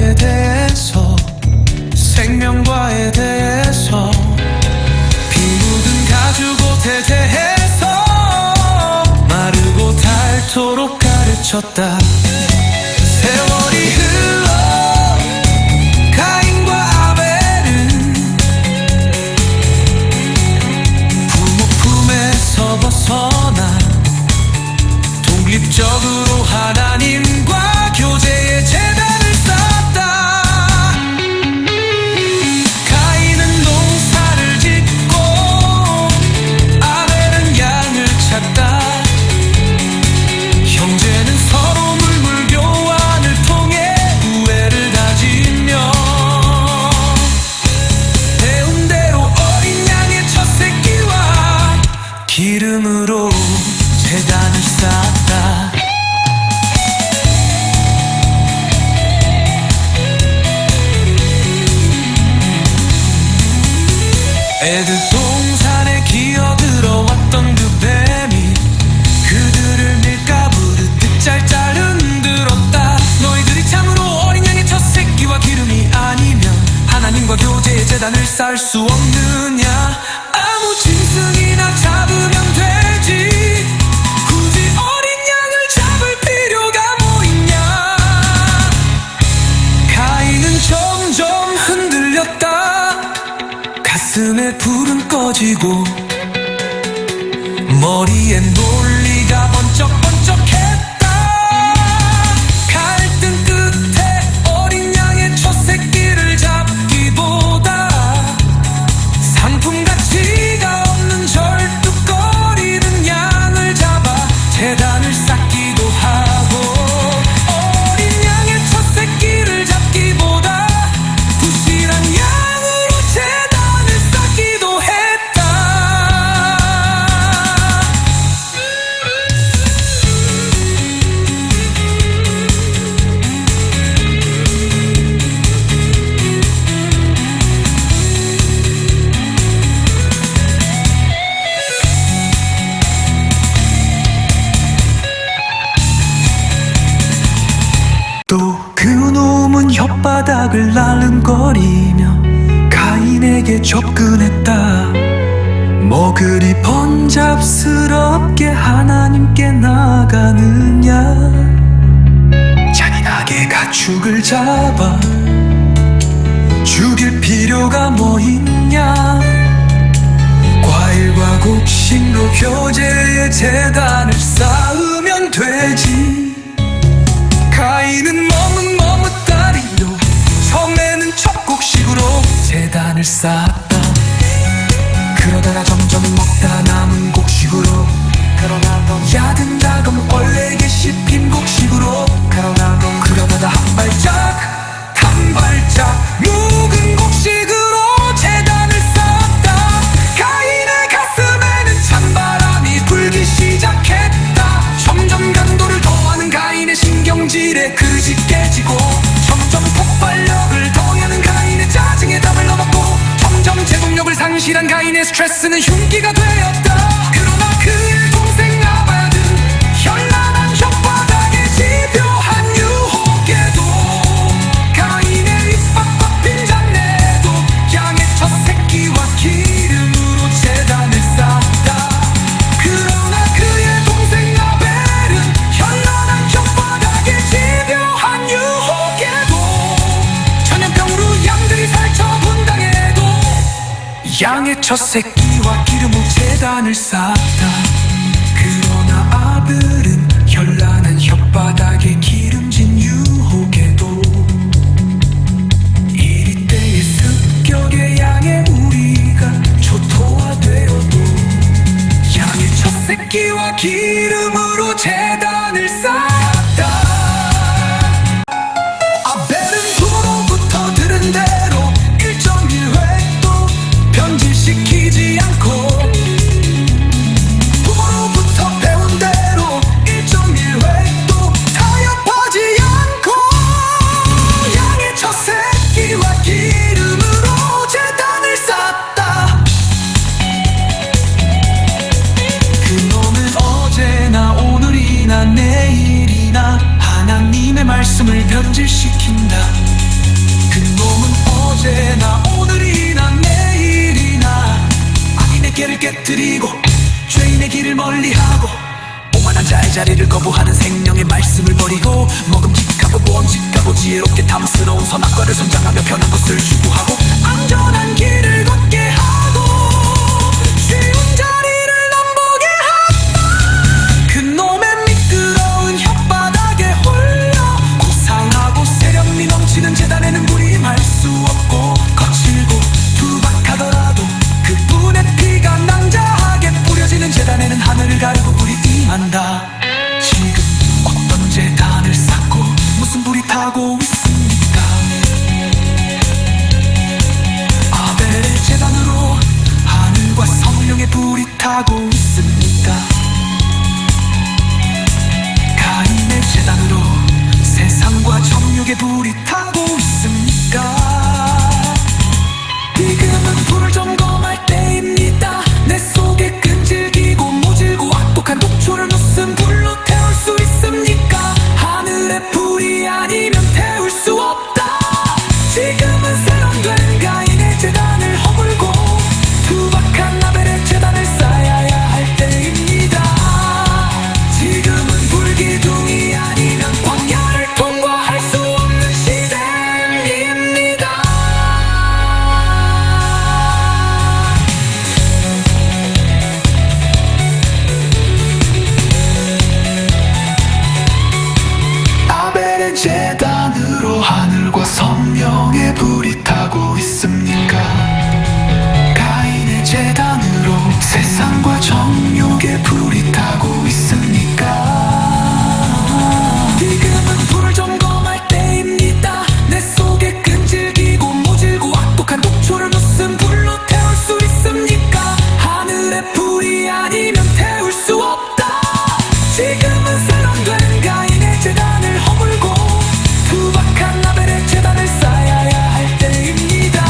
생명과에 대해서 생명과에 대해서 피 묻은 가죽옷에 대해서 마르고 닳도록 가르쳤다. 세월이 흘러 가인과 아벨은 부모 품에서 벗어나 독립적으로 하나님과 교제의 제단을 쌓았다. 가인은 농사를 짓고 아벨은 양을 찾다. 형제는 서로 물물 교환을 통해 우애를 다지며 배운 대로 어린 양의 첫 새끼와 기름으로 제단을 쌓았다. 애들 동산에 기어들어왔던 그 뱀이 그들을 밀가부르듯 짤짤 흔들었다. 너희들이 참으로 어린 양의 첫 새끼와 기름이 아니면 하나님과 교제의 제단을 쌓을 수 없느냐. 아무 짐승이나 잡으면 되지 굳이 어린 양을 잡을 필요가 뭐 있냐. 가인은 점점 흔들렸다. 가슴에 불은 꺼지고 머리엔 논리가 번쩍번쩍했다. 갈등 끝에 어린 양의 첫 새끼를 잡기보다 상품 가치가 없는 절뚝거리는 양을 잡아 제단을 쌓기도 하고 어린 양의 첫 새끼를 잡기보다 부실한 양으로 제단을 쌓기도 했다. 또 그놈은 혓바닥을 날름거리며 가인에게 접근했다. 뭐 그리 번잡스럽게 하나님께 나가느냐. 잔인하게 가축을 잡아 죽일 필요가 뭐 있냐. 과일과 곡식로 교제의 제단을 쌓으면 되지. 가인은 머뭇머뭇다리로 처음에는 첩곡식으로 제단을 쌓았다. 그러다가 점점 먹다 남은 곡식으로 야든다금 얼레게 씹힌 곡식으로 그러다가 한 발짝 묵은 곡식으로 제단을 쌓았다. 가인의 가슴에는 찬바람이 불기 시작했다. 점점 강도를 더하는 가인의 신경질에 그 집 깨지고 점점 폭발력을 더하는 가인의 짜증에 답을 넘었고 점점 제동력을 상실한 가인의 스트레스는 흉기가 되었다. 그러나 그의 동생 아벨은 현란한 혓바닥에 집요한 유혹에도 가인의 입밥 빈 잔내도 양의 첫 새끼와 기름으로 제단을 쌓았다. 그러나 그의 동생 아벨은 현란한 혓바닥에 집요한 유혹에도 전염병으로 양들이 살처 분당해도 양의 첫 새끼와 기름으로 제단을 쌓았다. 그러나 아벨은 현란한 혓바닥에 기름진 유혹에도 이리 때의 습격의 양의 우리가 초토화되어도 양의 첫 새끼와 기름으로 제단을 쌓았다. 아벨은 부모로부터 들은 대로 1.1획도 변질시키지 않고 부모로부터 배운 대로 1.1획도 타협하지 깨뜨리고 죄인의 길을 멀리하고 오만한 자의 자리를 거부하는 생명의 말씀을 버리고 먹음직하고 보험직하고 지혜롭게 탐스러운 선악과를 선장하며 편한 것을 추구하고 안전한 길을 걷게 하고 쉬운 자리를 넘보게 한다. 그놈의 미끄러운 혓바닥에 홀려 고상하고 세련미 넘치는 재단에는 불이 임할 수 없고 거칠고 투박하더라도 그분의 피가 낭자하게 뿌려지는 재단에는 하늘을 가르고 불이 임한다. 지금 어떤 재단을 쌓고 무슨 불이 타고 있습니까? 아벨의 재단으로 하늘과 성령의 불이 타고 있습니까? 가인의 재단으로 세상과 정욕의 불이 타고 있습니까? 지금은 불을 점검할 때입니다. 내 속에 끈질기고 모질고 악독한 독초를 무슨 불로 태울 수 있습니까? 하늘의 불이 아니면 태울 수 없다. 지금은 세련된 가인의 재단을 허물고 투박한 아벨의 재단을 쌓아야 할 때입니다. 지금은 불기둥이 아니면 광야를 통과할 수 없는 시대입니다. 아벨의 재단으로 하늘과 성령의 불이 타고 있습니까? 가인의 재단으로 세상과 정욕의 불이 타고 있습니까? 지금은 불을 점검할 때입니다. 내 속에 끈질기고 모질고 악독한 독초를 무슨 불로 태울 수 있습니까? 하늘의 불이 아니면 태울 수 없다. 지금은 세련된 가인의 재단을 허물고 투박한 아벨의 재단을 쌓아야 할 때입니다.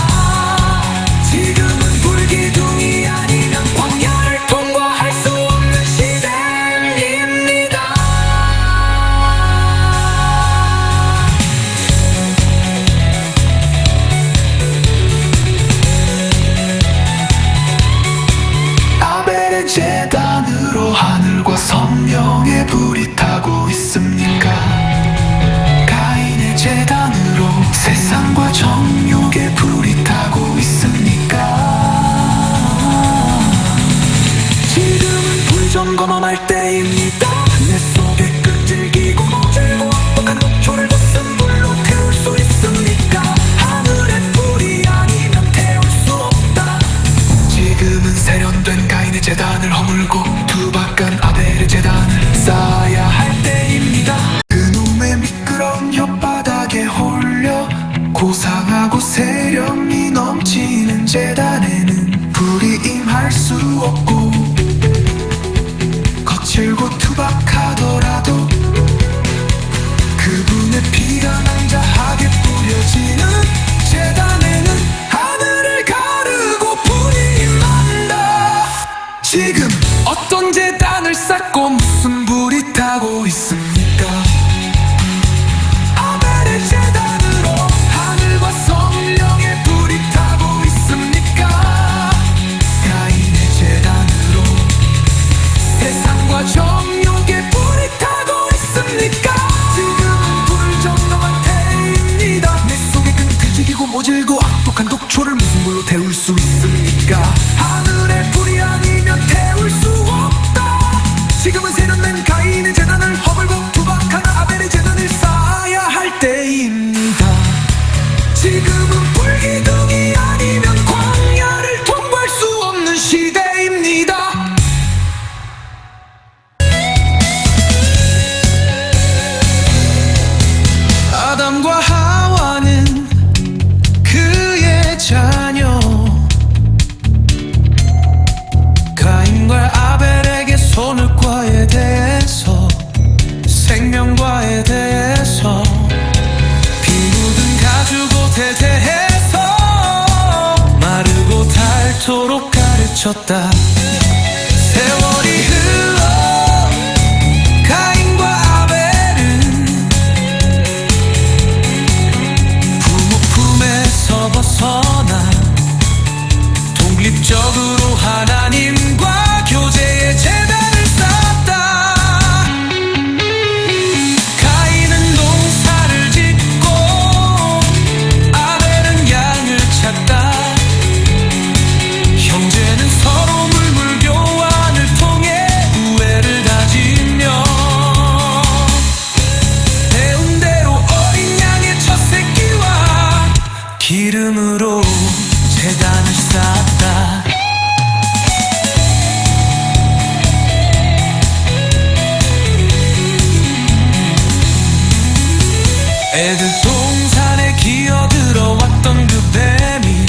지금은 불기둥이 아니면 광야를 통과할 수 없는 시대입니다. 아벨의 재단으로 하늘과 성령의 불이 타고 있습니까? 가인의 재단으로 세상과 정욕의 불이 타고 있습니까? 지금은 불 점검할 때입니다. 내 속에 끈질기고 모질고 악독한 독초를 무슨 불로 태울 수 있습니까? 하늘의 불이 아니면 태울 수 없다. 지금은 세련된 가인의 재단을 허물고 투박한 아벨의 재단을 쌓아야 할 때입니다. 그놈의 미끄러운 혓바닥에 홀려 고상하고 세련미 넘치는 재단에는 불이 임할 수 없고 거칠고 투박하더라도 그분의 피가 낭자하게 뿌려지는 재단에는 하늘을 가르고 불이 임한다. 지금 어떤 재단을 쌓고 무슨 불이 타고 있습니까? 아벨의 재단으로 하늘과 성령의 불이 타고 있습니까? 가인의 재단으로 세상과 정욕의 불이 타고 있습니까? 지금은 불 점검할 때입니다. 내 속에 끈질기고 모질고 악독한 독초를 무슨 불로 태울 수 있습니까? 하늘의 불이 아니면 태울 수 없다. 지금은 세련된 가인의 재단을 허물고 투박한 아벨의 재단을 쌓아야 할 때입니다. 지금은 불기둥이 아니면 광야를 통과할 수 없는 시대입니다. 아담과 하와는 그의 자녀 가인과 아벨에게 선악과에 대해서 생명과에 대해서 피 묻은 가죽옷에 대해서 마르고 닳도록 가르쳤다. 세월이 흘러 가인과 아벨은 부모 품에서 벗어나 독립적으로 하나님과 기름으로 제단을 쌓았다. 애들 동산에 기어들어왔던 그 뱀이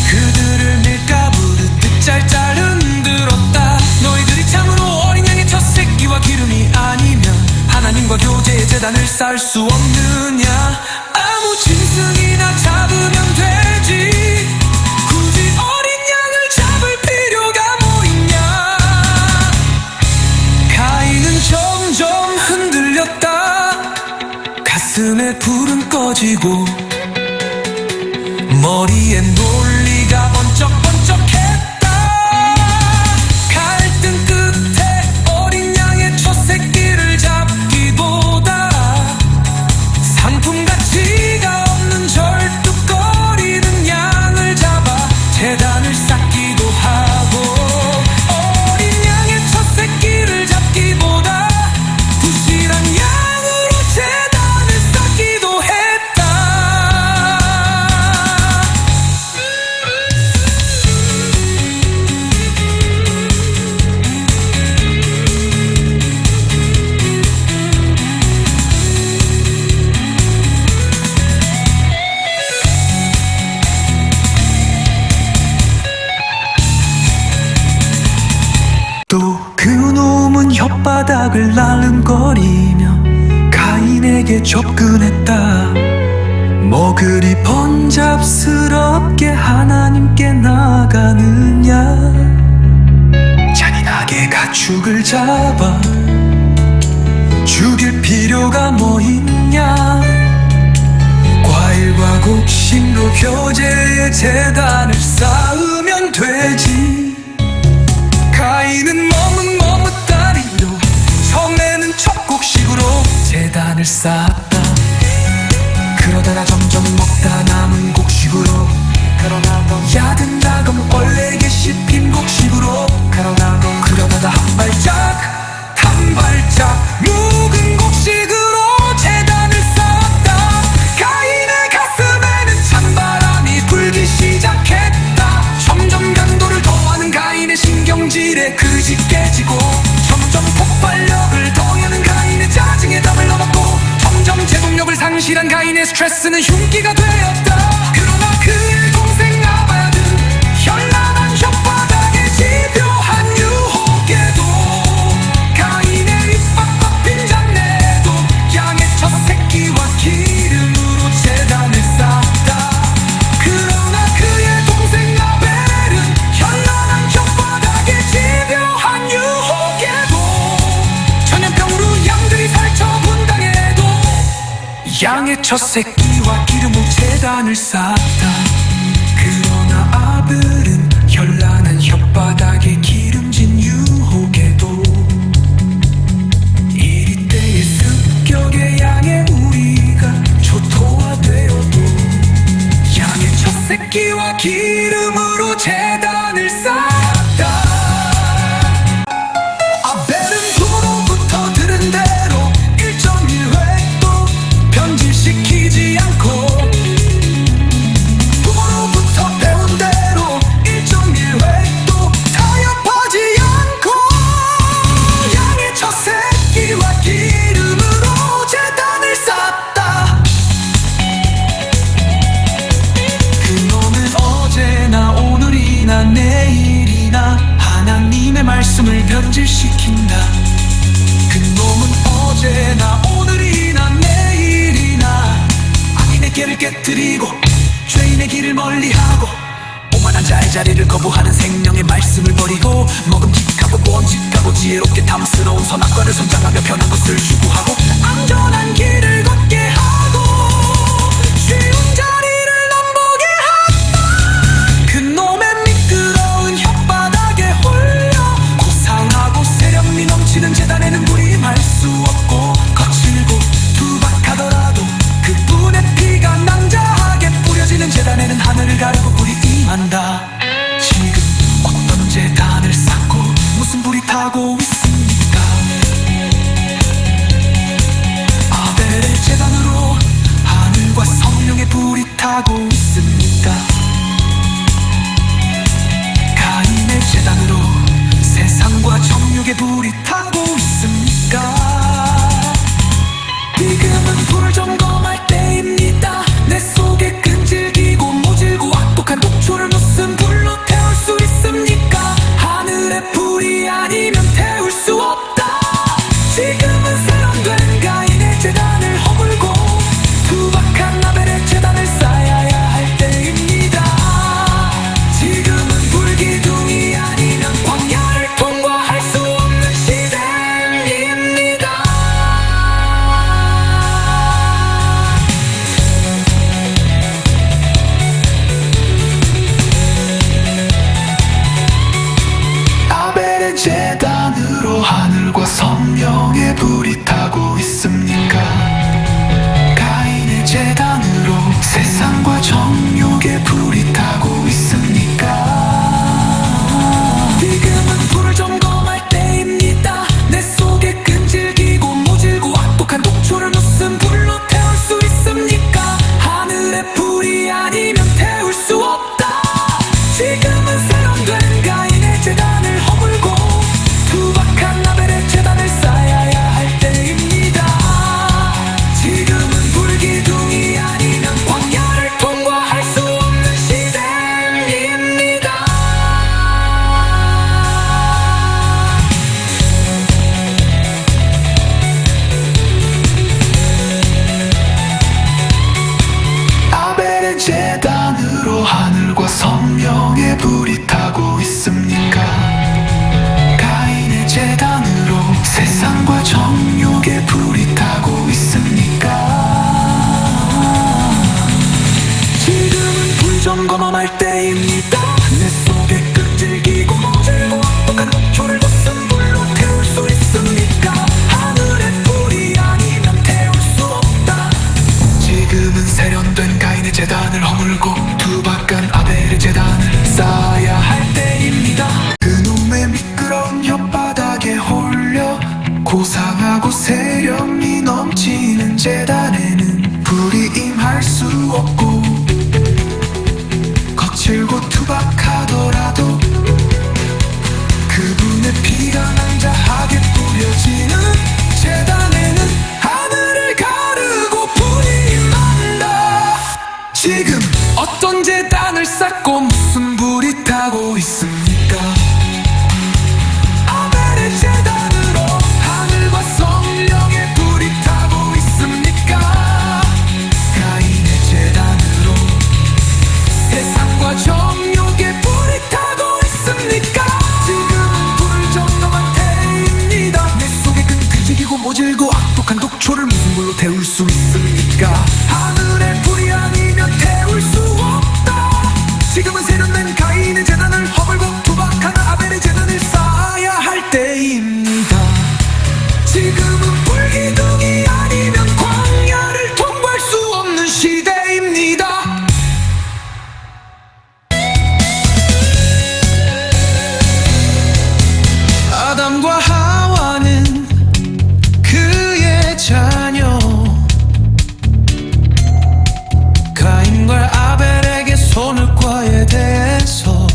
그들을 밀가부르듯 짤짤 흔들었다. 너희들이 참으로 어린 양의 첫 새끼와 기름이 아니면 하나님과 교제의 제단을 쌓을 수 없느냐. 아무 짐승이나 잡으면 되지, 굳이 어린 양을 잡을 필요가 뭐 있냐. 가인은 점점 흔들렸다. 가슴에 불은 꺼지고 머리에 논리가 번쩍번쩍했다. 갈등 끝에 어린 양의 첫 새끼를 잡기보다 상품 가치가 없는 절뚝거리는 양을 잡아 제단을 쌓기도 하고, 어린 양의 첫 새끼를 잡기보다 부실한 양으로 제단을 쌓기도 했다. 또 그놈은 혓바닥을 날름거리며 가인에게 접근했다. 뭐 그리 번잡스럽게 하나님께 나가느냐. 잔인하게 가축을 잡아 죽일 필요가 뭐 있냐. 과일과 곡식로 교제의 제단을 쌓으면 되지. 가인은 머뭇머뭇다리로 처음에는 첩곡식으로 제단을 쌓았다. 그러다가 점점 먹다 남은 곡식으로, 야든다금 얼레게 씹힌 곡식으로, 그러다가 한 발짝 묵은 곡식으로 제단을 쌓았다. 가인의 가슴에는 찬바람이 불기 시작했다. 점점 강도를 더하는 가인의 신경질에 그릇이 깨지고, 점점 폭발력을 더하는 가인의 짜증에 담을 넘었고, 점점 제동력을 상실한 가인의 스트레스는 흉기가 되었다. 그러나 그의 동생 아발은 현란한 혓바닥에 집요한 유혹에도 가인의 입밥 덮인 잡내도 양의 첫 새끼와 기름으로 제단을 쌓았다. 그러나 그의 동생 아벨은 현란한 혓바닥에 집요한 유혹에도 전염병으로 양들이 살처 분당해도 양의 첫 새끼와 기름으로 제단을 쌓았다. 그러나 아벨은 현란한 혓바닥에 기름진 유혹에도 이리때의 습격의 양의 우리가 초토화되어도 양의 첫 새끼와 기름으로 제단을 쌓았다. 아벨은 부모부터 들은 대로 1.1획도 변질시키지 않고, 부모로부터 배운 대로 1.1획도 타협하지 않고, 양의 첫 새끼와 기름으로 제단을 쌓았다. 그놈은 어제나 오늘이나 내일이나 하나님의 말씀을 변질시킨다. 그놈은 어제나 오늘이나 내일이나 악인의 길을 깨뜨리고 죄인의 길을 멀리하고, 오만한 자의 자리를 거부하는 생명의 말씀을 버리고, 먹음직하고 보암직하고 지혜롭게 탐스러운 선악과를 선장하며 편한 것을 추구하고, 안전한 길을 걷게 하고 쉬운 자리를 넘보게 한다. 그놈의 미끄러운 혓바닥에 홀려 고상하고 세련미 넘치는 제단에는 무림할 수 없고, 거칠고 투박하더라도 그분의 피가 낭자하게 뿌려지는 제단에는 하늘을 가르고 불이 임한다. 지금 어떤 제단을 쌓고 무슨 불이 타고 있습니까? 아벨의 제단으로 하늘과 성령의 불이 타고 있습니다. 속에 불이 타고 있습니까? 지금은 불을 점검할 때입니다. 내 속에 끈질기고 모질고 악독한 독초를 무슨 불로 태울 수 있습니까? 하늘의 불이 아니면 태울 수 없다. 지금은 세련된 가인의 재단을 허물고 투박한 아벨의 재단을 쌓아야 할 때입니다. 지금은 불기둥이 아니면 광야를 통과할 수 없는 시대입니다. 아벨의 재단으로 하늘과 성령의 불이 타고 있습니까? 가인의 재단으로 세상과 정욕의 불이 타고 있습니까? 지금은 불을 점검할 때입니다. 내 속에 끈질기고 모질고 악독한 독초를 무슨 불로 태울 수 있습니까? 하늘의 불이 아니면 태울 수 없다. 지금은 세련된 가인의 재단을 허물고 투박한 아벨의 재단을 쌓아야 할 때입니다. 지금은 불기둥이 아니면 광야를 통과할 수 없는 시대입니다. 아벨의 재단으로 하늘과 성령의 불이 타고 있습니까? 가인의 재단으로 세상과 정욕의 불이 타고 있습니까? 지금은 불 점검할 때입니다. 내 속에 끈질기고 모질고 악독한 독초를 무슨 불로 태울 수 있습니까? 하늘의 불이 아니면 태울 수 없다. 지금은 세련된 가인의 재단을 허물고 투박한 아벨의 재단을 쌓아야 할 때입니다. 그놈의 미끄러운 혓바닥에 홀려 고상하고 세련이 넘치는 재단에는 불이 임할 수 없고 거칠고 투박하더라도 그분의 피가 낭자하게 뿌려지는 재단에는 하늘을 가르고 불이 임한다. 지금 어떤 재단을 쌓고 무슨 불이 타고 있습니까? 아벨의 재단으로 하늘과 성령의 불이 타고 있습니까? 가인의 재단으로 세상과 정욕의 불이 타고 있습니까? 지금은 불을 점검할 때입니다. 내 속에 끈질기고 모질고 악독한 독초를 무슨 불로 태울 수 있습니까? 하늘의 불이 아니면 태울 수 없다. 지금은 세련된 가인의 재단을 허물고 투박한 아벨의 재단을 쌓아야 할 때입니다. 지금은 불기둥이 아니면 광야를 통과할 수 없는 시대입니다. 아담과 하와는 그의 자녀 가인과 아벨에게 선을과에 대해서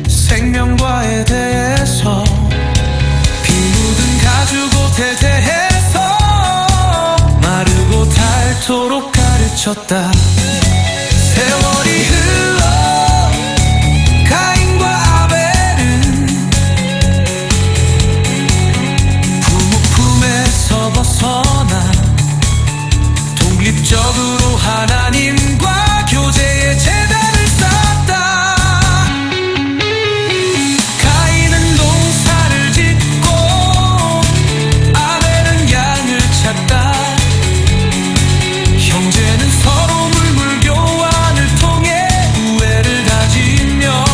생명과에 대해서 피 묻은 가죽옷에 대해서 마르고 닳도록 가르쳤다. 세월이 흘러 가인과 아벨은 부모 품에서 벗어나 독립적으로 하나님과 교제의 재단을 쌓았다. 가인은 농사를 짓고 아벨은 양을 찾다. 형제는 서로 물물 교환을 통해 우애를 다지며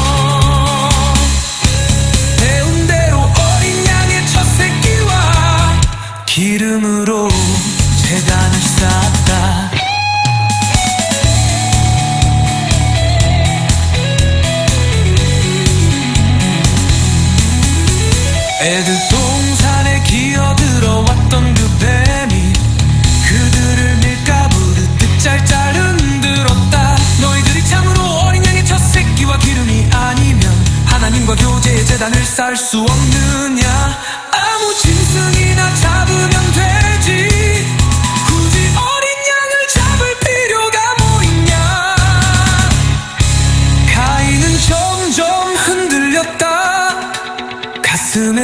배운 대로 어린 양의 첫 새끼와 기름으로 재단을 쌓았다. 에덴 동산에 기어들어왔던 그 뱀이 그들을 밀가부르 득잘잘 흔들었다. 너희들이 참으로 어린 양의 첫 새끼와 기름이 아니면 하나님과 교제의 재단을 쌓을 수 없느냐.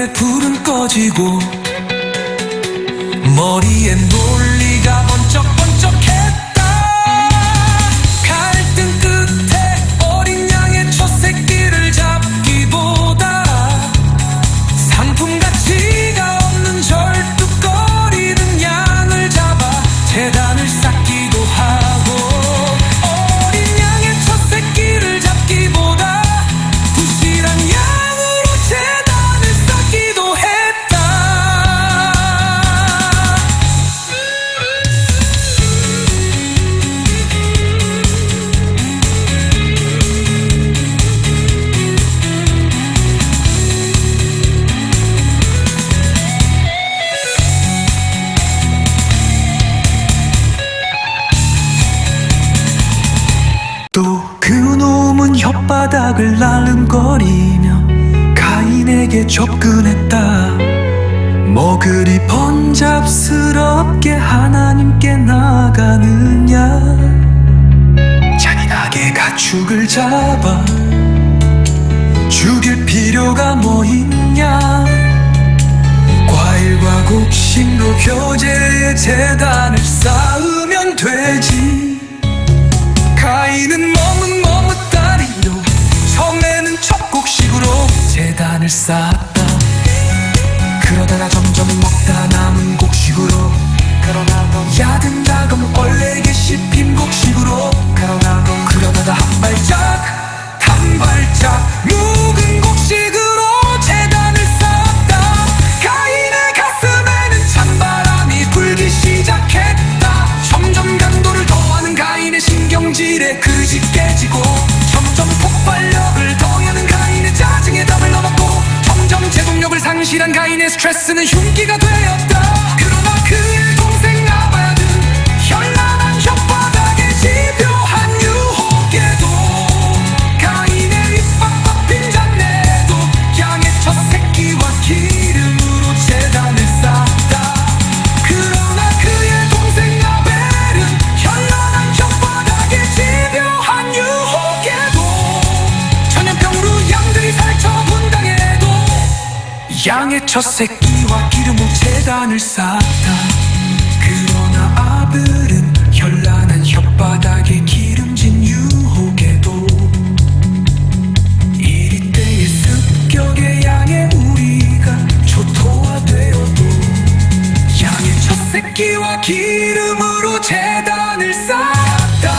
가슴에 불은 꺼지고 머리엔 논리가 번쩍번쩍했다. 갈등 끝에 어린 양의 첫 새끼를 잡기보다 상품 가치가 없는 절뚝거리는 양을 잡아 재단을 쌓기도 하고, 어린 양의 첫 새끼를 잡기보다 부실한 양으로 재단을 쌓기도 했다. 또 그놈은 혓바닥을 날름거리며 가인에게 접근했다. 뭐 그리 번잡스럽게 하나님께 나가느냐. 잔인하게 가축을 잡아 죽일 필요가 뭐 있냐. 과일과 곡식로 교제의 재단을 쌓으면 되지. 가인은 머뭇머뭇다리로 처음에는 첩곡식으로 재단을 쌓았다. 그러다가 점점 먹다 남은 곡식으로, 야든다금 얼레게 씹힌 곡식으로, 그러다가 한 발짝 묵은 곡식으로 재단을 쌓았다. 가인의 가슴에는 찬바람이 불기 시작했다. 점점 강도를 더하는 가인의 신경질에 그지 깨지고, 점점 폭발력을 더하는 가인의 짜증에 담을 넘었고, 점점 제동력을 상실한 가인의 스트레스는 흉기가 되었다. 그러나 그의 동생 아벨은 현란한 혓바닥에 집요한 유혹에도 가인의 입박박 빈잔내도 양의 첫 새끼와 기름으로 재단을 쌓았다. 그러나 그의 동생 아벨은 현란한 혓바닥에 집요한 유혹에도 전염병으로 양들이 살처 분당해도 양의 첫 새끼와 기름으로 재단을 쌓았다. 그러나 아벨은 현란한 혓바닥에 기름진 유혹에도 이리 때의 습격의 양의 우리가 초토화되어도 양의 첫 새끼와 기름으로 재단을 쌓았다.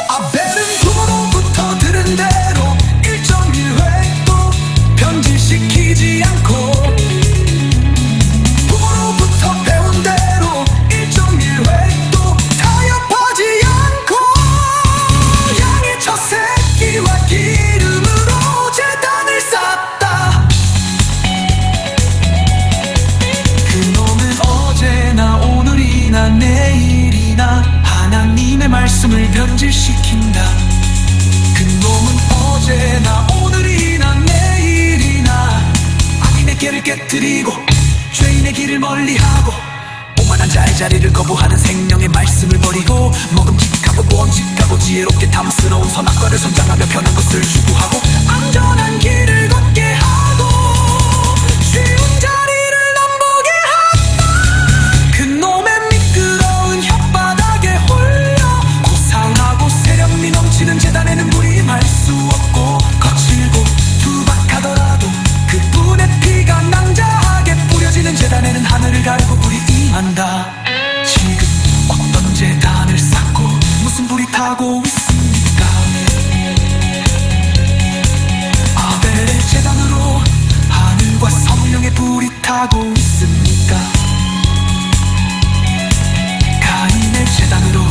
아벨은 부모로부터 들은 대로 1.1획도 변질시키지 않고, 부모로부터 배운 대로 1.1획도 타협하지 않고, 양의 첫 새끼와 기름으로 재단을 쌓았다. 그놈은 어제나 오늘이나 내일이나 하나님의 말씀을 변질시킨다. 그놈은 어제나 오늘이나 내일이나 악인의 길을 깨뜨리고 죄인의 길을 멀리하고, 오만한 자의 자리를 거부하는 생명의 말씀을 버리고, 먹음직하고 보암직하고 지혜롭게 탐스러운 선악과를 선장하며 편한 것을 추구하고, 안전한 길을 걷게 하고 쉬운 자리를 넘보게 한다. 그놈의 미끄러운 혓바닥에 홀려 고상하고 세련미 넘치는 재단에는 무림할 수 없고, 거칠고 투박하더라도 그분의 피가 낭자하게 뿌려지는 재단에는 하늘을 갈고 불이 임한다. 지금 어떤 재단을 쌓고 무슨 불이 타고 있습니까? 아벨의 재단으로 하늘과 성령의 불이 타고 있습니까? 가인의 재단으로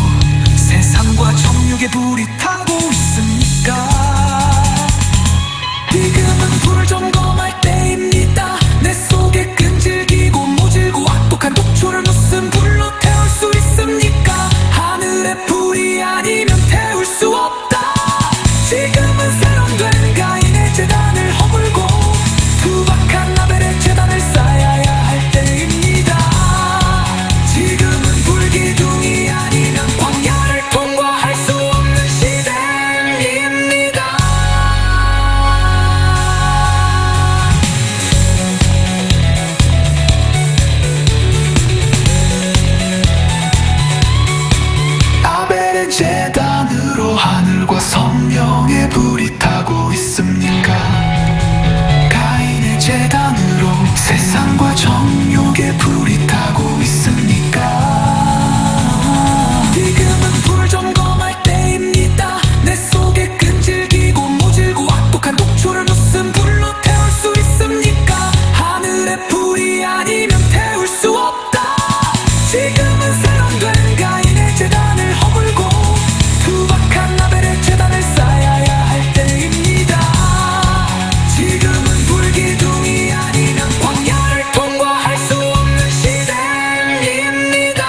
세상과 정욕의 불이 타고 있습니까? 지금은 불 점검할 때입니다. 내 속에 끈질기고 모질고 악독한 독초를 무슨 불로 태울 수 있습니까? 하늘의 불이 아니면 태울 수 없다. 지금은 세련된 가인의 재단을 허물고 투박한 아벨의 재단을 쌓아야 할 때입니다. 지금은 불기둥이 아니면 광야를 통과할 수 없는 시대입니다. 아벨의 제단으로 하늘과 성령의 불이 타고 있습니까? 가인의 제단으로 세상과 정욕의 불이 타고 있습니까? 지금은 불 점검할 때입니다. 내 속에 끈질기고 모질고 악독한 독초를 무슨 불로 태울 수 있습니까? 하늘의 불이 아니면 태울 수 없다. 지금은 세련된 가인의 제단을 허물고 투박한 아벨의 제단을 쌓아야 할 때입니다. 지금은 불기둥이 아니면 광야를 통과할 수 없는 시대입니다.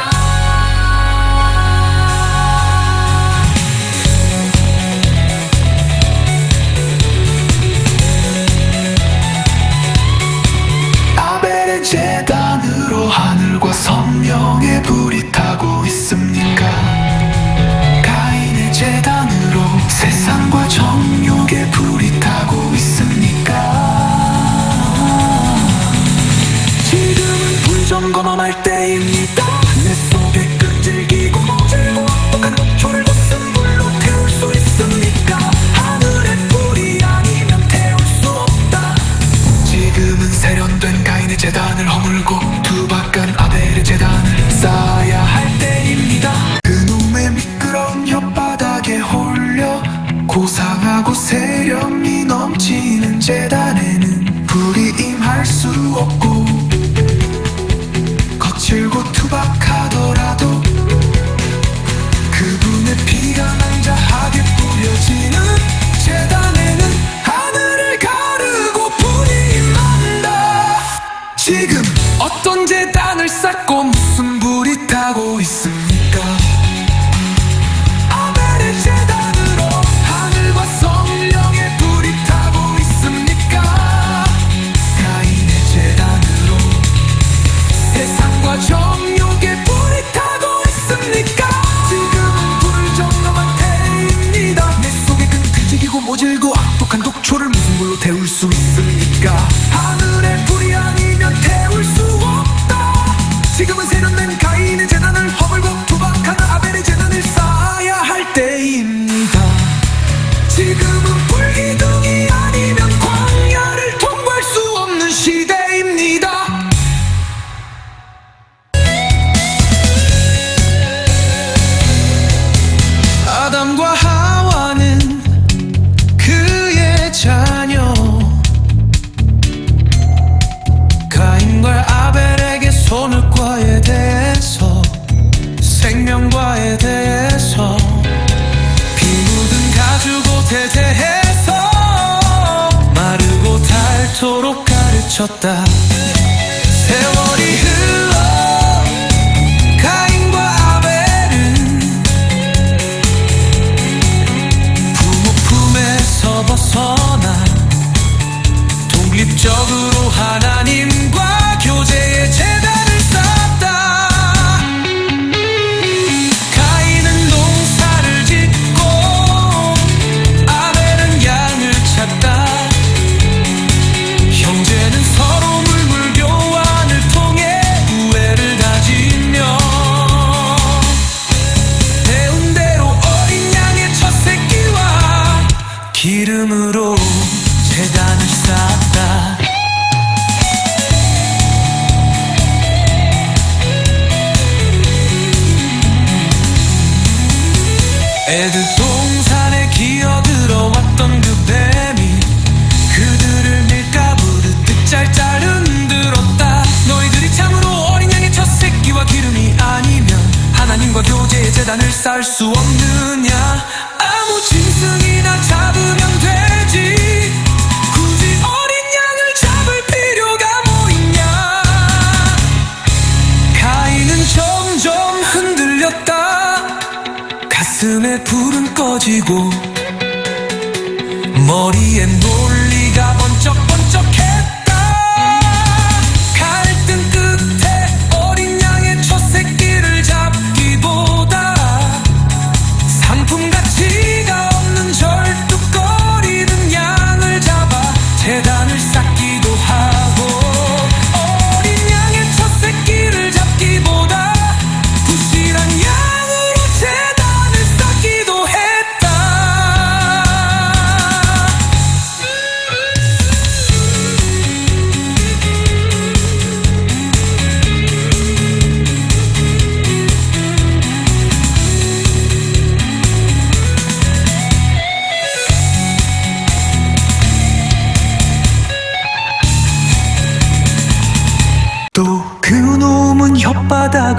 아벨의 제단으로 하늘과 성령의 불이 타고 있습니까? 가인의 제단으로 세상과 정욕의 불이 타고 있습니까? 지금은 불 점검할 때입니다. 내 속에 끈질기고 모질고 악독한 독초를 무슨 불로 태울 수 있습니까? 하늘의 불이 아니면 태울 수 없다. 지금은 세련된 가인의 제단을 허물고 투박한 아벨의 제단을 쌓아야 할 때입니다. 그놈의 미끄러운 혓바닥에 홀려 고상하고 세련이 넘치는 제단에는 불이 임할 수 없고 거칠고 투박하더라도 그분의 피가 낭자하게 뿌려지는 제단에는 하늘을 가르고 불이 임한다. 지금 어떤 제단을 쌓고 무슨 불이 타고 있습니까? 아벨의 제단으로 하늘과 성령의 불이 타고 있습니까? 가인의 제단으로 세상과 정욕의 불이 타고 있습니까? 지금은 불 점검한 때입니다. 내 속에 끈질기고 모질고 악독한 독초를 무슨 불로 태울 수 있습니까? 하늘의 불이 아니면 태울 수 없다. 지금은 세련된 가인의 제단을 허물고 투박한 아벨의 제단을 쌓아야 할 때입니다. 지금은 불기둥이 아니면 광야를 통과할 수 없는 시대입니다. 아담과 하와는 그의 자녀 가인과 아벨에게 선악과에 대해서 생명과에 대해서 피 묻은 가죽옷에 대해서 마르고 닳도록 가르쳤다. 세월이 흘러 가인과 아벨은 부모 품에서 벗어나 독립적으로 하나님과 교제의 제단을 쌓았다. 가인은 농사를 짓고 아벨은 양을 찾다. 형제는 서로 물물 교환을 통해 우애를 다지며 배운 대로 어린 양의 첫 새끼와 기름으로 제단을 쌓았다. 에덴 동산에 기어들어왔던 그 뱀이 그들을 밀가부르듯 짤짤 흔들었다. 너희들이 참으로 어린 양의 첫 새끼와 기름이 아니면 하나님과 교제의 제단을 쌓을 수 없느냐. 아무 짐승이나 잡으면 되지 굳이 어린 양을 잡을 필요가 뭐 있냐. 가인은 점점 흔들렸다. 가슴에 불은 꺼지고 머리에 논리가 번쩍번쩍했다. 갈등 끝에 어린 양의 첫 새끼를 잡기보다 상품 가치가 없는 절뚝거리는 양을 잡아 제단을 쌓기도 하고 어린 양의 첫 새끼를 잡기보다 부실한 양으로 제단을 쌓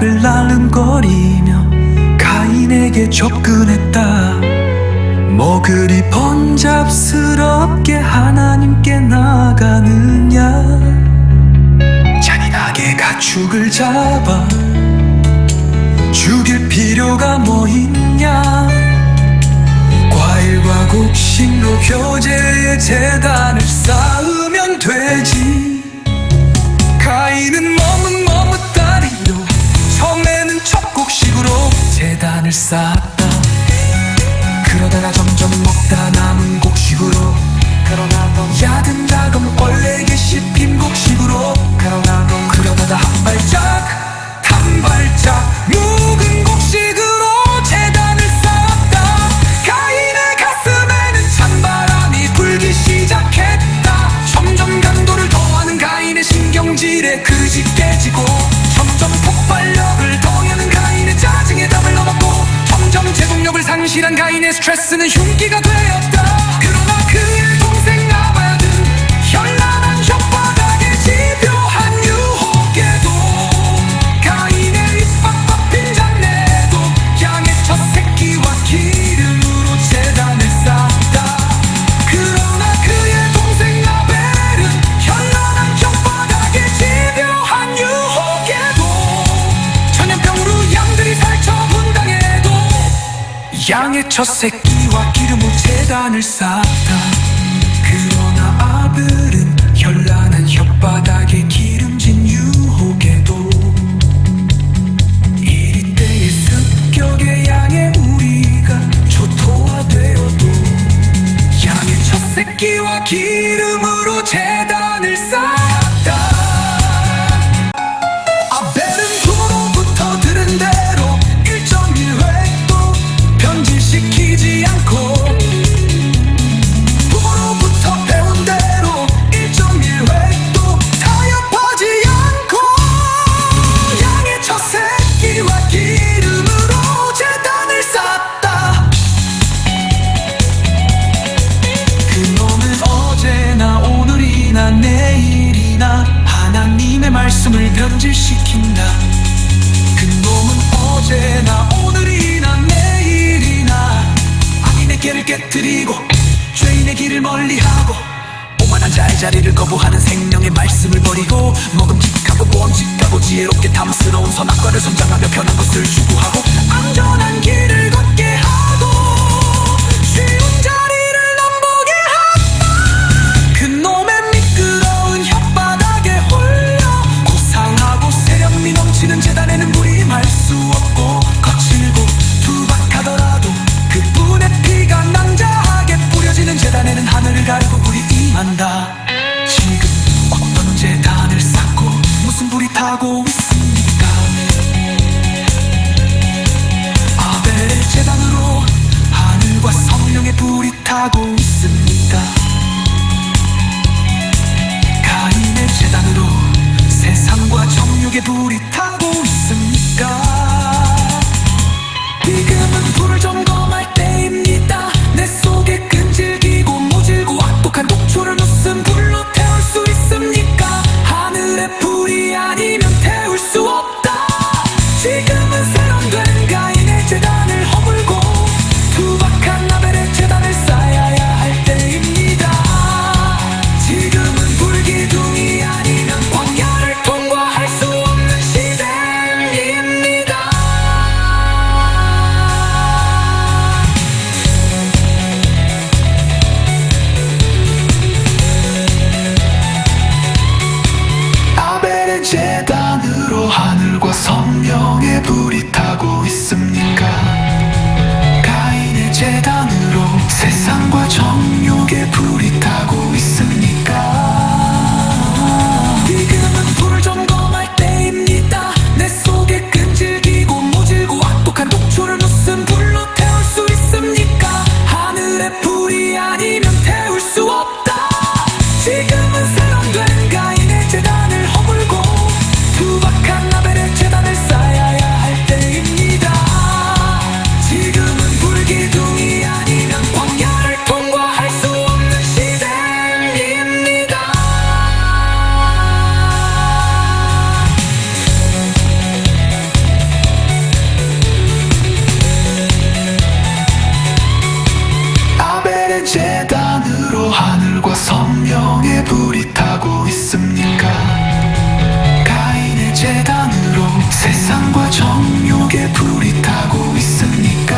손가락을 날름거리며 가인에게 접근했다. 뭐 그리 번잡스럽게 하나님께 나가느냐. 잔인하게 가축을 잡아 죽일 필요가 뭐 있냐. 과일과 곡식로 교제의 제단을 쌓으면 되지. 가인은 머뭇머뭇다리로 처음에는 첩곡식으로 제단을 쌓았다. 그러다가 점점 먹다 남은 곡식으로, 야든다금 얼레게 씹힌 곡식으로, 그러다가 한 발짝 묵은 곡식으로 제단을 쌓았다. 가인의 가슴에는 찬바람이 불기 시작했다. 점점 강도를 더하는 가인의 신경질에 그릇이 깨지고, 점점 폭발력을 더하는 가인의 짜증에 담을 넘었고, 점점 제동력을 상실한 가인의 스트레스는 흉기가 되었다. 그러나 그의 동생 아벨은 현란한 혓바닥에 집요한 유혹에도 가인의 입밥 덮인 잔내도 양의 첫 새끼와 기름으로 제단을 쌓았다. 그러나 그의 동생 아벨은 현란한 혓바닥에 집요한 유혹에도 전염병으로 양들이 살처 분당해도 양의 첫 새끼와 기름으로 제단을 쌓았다. 그러나 아벨은 현란한 혓바닥에 기름진 유혹에도 이리 때의 습격의 양의 우리가 초토화되어도 양의 첫 새끼와 기름으로 제단을 쌓았다. 아벨은 부모로부터 들은 대로 1.1획도 변질시키지 않고, 부모로부터 배운 대로 1.1획도 타협하지 않고, 양의 첫 새끼와 기름으로 제단을 쌓았다. 그놈은 어제나 오늘이나 내일이나 하나님의 말씀을 변질시킨다. 그놈은 어제나 오늘이나 내일이나 악인의 길을 깨뜨리고 죄인의 길을 멀리하고, 오만한 자의 자리를 거부하는 생명의 말씀을 버리고, 먹음직하고 보암직하고 지혜롭게 탐스러운 선악과를 선장하며 편한 것을 추구하고, 안전한 길을 걷게 하고 쉬운 자리를 넘보게 한다. 그놈의 미끄러운 혓바닥에 홀려 고상하고 세련미 넘치는 제단에는 무림할 수 없고, 거칠고 투박하더라도 그분의 피가 낭자하게 뿌려지는 제단에는 하늘을 가르고 불이 임한다. 지금 어떤 제단을 쌓고 무슨 불이 타고 있습니까? 아벨의 제단으로 하늘과 성령의 불이 타고 있습니다. 가인의 제단으로 세상과 정욕의 불이 타고 있습니까? 지금은 불을 점검할 때입니다. 내 속에 끈질기고 모질고 악독한 독초를 무슨 불로 태울 수 있습니까? 하늘의 불이 아니면 태울 수 없다. 지금은 세련된 가인의 제단을 허물고 투박한 아벨의 제단을 쌓아야 할 때입니다. 지금은 불기둥이 아니면 광야를 통과할 수 없는 시대입니다. 아벨의 제단으로 하늘과 성령의 불이 타고 있습니까? 가인의 제단으로 세상과 정욕의 불이 타고 있습니까? 지금은 불을 점검할 때입니다. 내 속에 끈질기고 모질고 악독한 독초를 무슨 불로 태울 수 있습니까? 하늘의 불이 아니면 태울 수 없다. 지금은 세련된 가인의 제단을 허물고 투박한 아벨의 제단을 쌓아야 할 때입니다. 지금은 불기둥이 아니면 광야를 통과할 수 가인의 제단으로 하늘과 성령의 불이 타고 있습니까? 가인의 제단으로 세상과 정욕의 불이 타고 있습니까?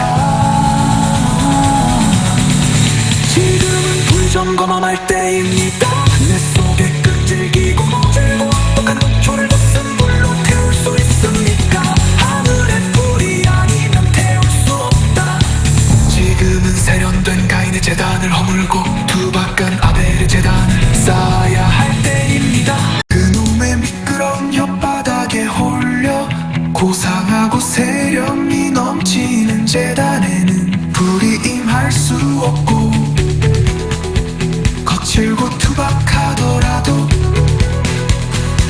지금은 불점검할 때입니다. 내 속에 끈질기고 모질고 똑똑한 녹초를 무슨 불로 태울 수 있습니까? 하늘의 불이 아니면 태울 수 없다. 지금은 세련된 가인의 제단을 허물고 투박한 아벨의 제단을 쌓아야 할 때입니다. 그놈의 미끄러운 혓바닥에 홀려 고상하고 세련미 넘치는 제단에는 불이 임할 수 없고 거칠고 투박하더라도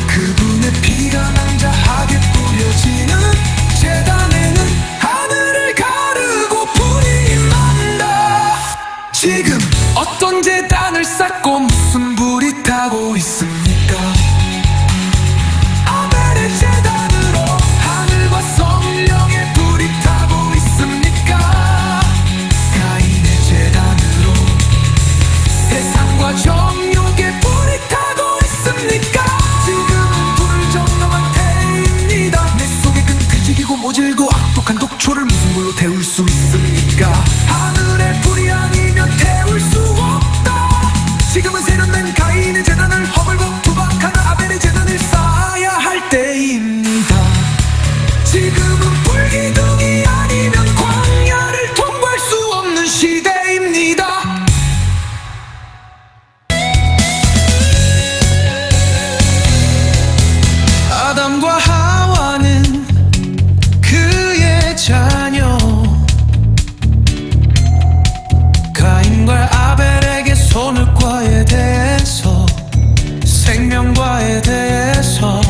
그분의 피가 낭자하게 뿌려지는 제단에는 하늘을 가르고 불이 임한다. 지금 어떤 제단을 쌓고 무슨 불이 타고 있습니까? 아벨의 제단으로 하늘과 성령의 불이 타고 있습니까? 가인의 제단으로 세상과 정욕의 불이 타고 있습니까? 지금은 불정령한 때입니다. 내 속에 끈질기고 모질고 악독한 독초를 무슨 불로 태울 수 있습니까? 하늘의 불이 아니면 태울 수 없다. 지금은 세련된 가인의 제단을 허물고 투박한 아벨의 제단을 쌓아야 할 때입니다. 지금은 불기둥이 아니면 광야를 통과할 수 없는 시대입니다. 아담과 하와는 그의 자녀 가인과 아벨에게 선악과에 대해서 생명과에 대해서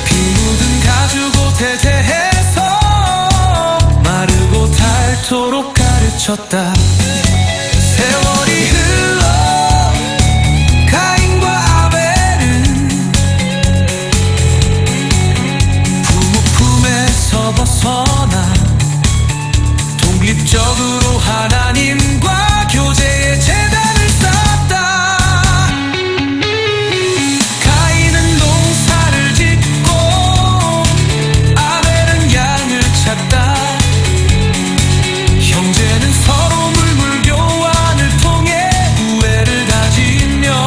피 묻은 가죽옷에 대해서 마르고 닳도록 가르쳤다. 세월이 흘러 가인과 아벨은 부모 품에서 벗어나 독립적으로 하나님과 교제의 제단을 쌓았다. 가인은 농사를 짓고 아벨은 양을 찾다. 형제는 서로 물물 교환을 통해 우애를 다지며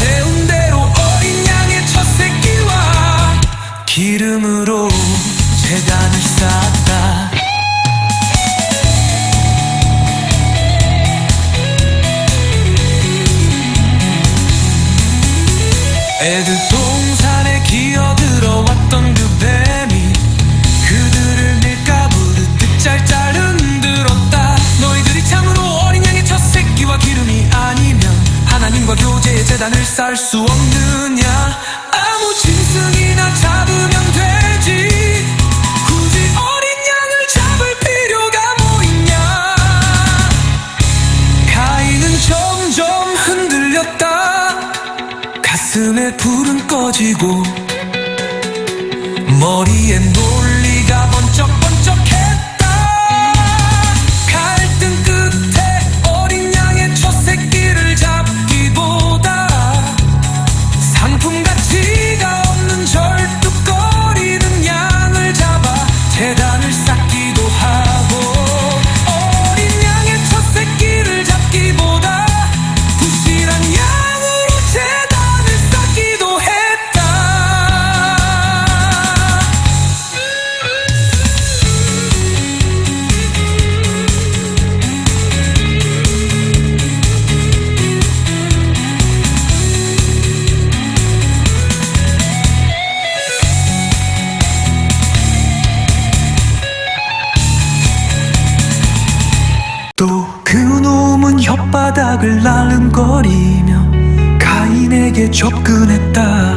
배운 대로 어린 양의 첫 새끼와 기름으로 제단을 쌓았다. 애들 동산에 기어들어왔던 그 뱀이 그들을 밀가부르듯 짤짤 흔들었다. 너희들이 참으로 어린 양의 첫 새끼와 기름이 아니면 하나님과 교제의 제단을 쌓을 수 없느냐. 아무 짐승이나 잡으면 되지 굳이 어린 양을 잡을 필요가 뭐 있냐. 가인은 점점 흔들렸다. 가슴에 불은 꺼지고 머리에 논리가 번쩍번쩍했다. 갈등 끝에 어린 양의 첫 새끼를 잡기보다 상품 가치가 없는 절뚝거리는 양을 잡아 제단을 쌓기도 하고 어린 양의 첫 새끼를 잡기보다 부실한 양으로 제단을 쌓기도 했다. 또 그놈은 혓바닥을 날름거리며 가인에게 접근했다.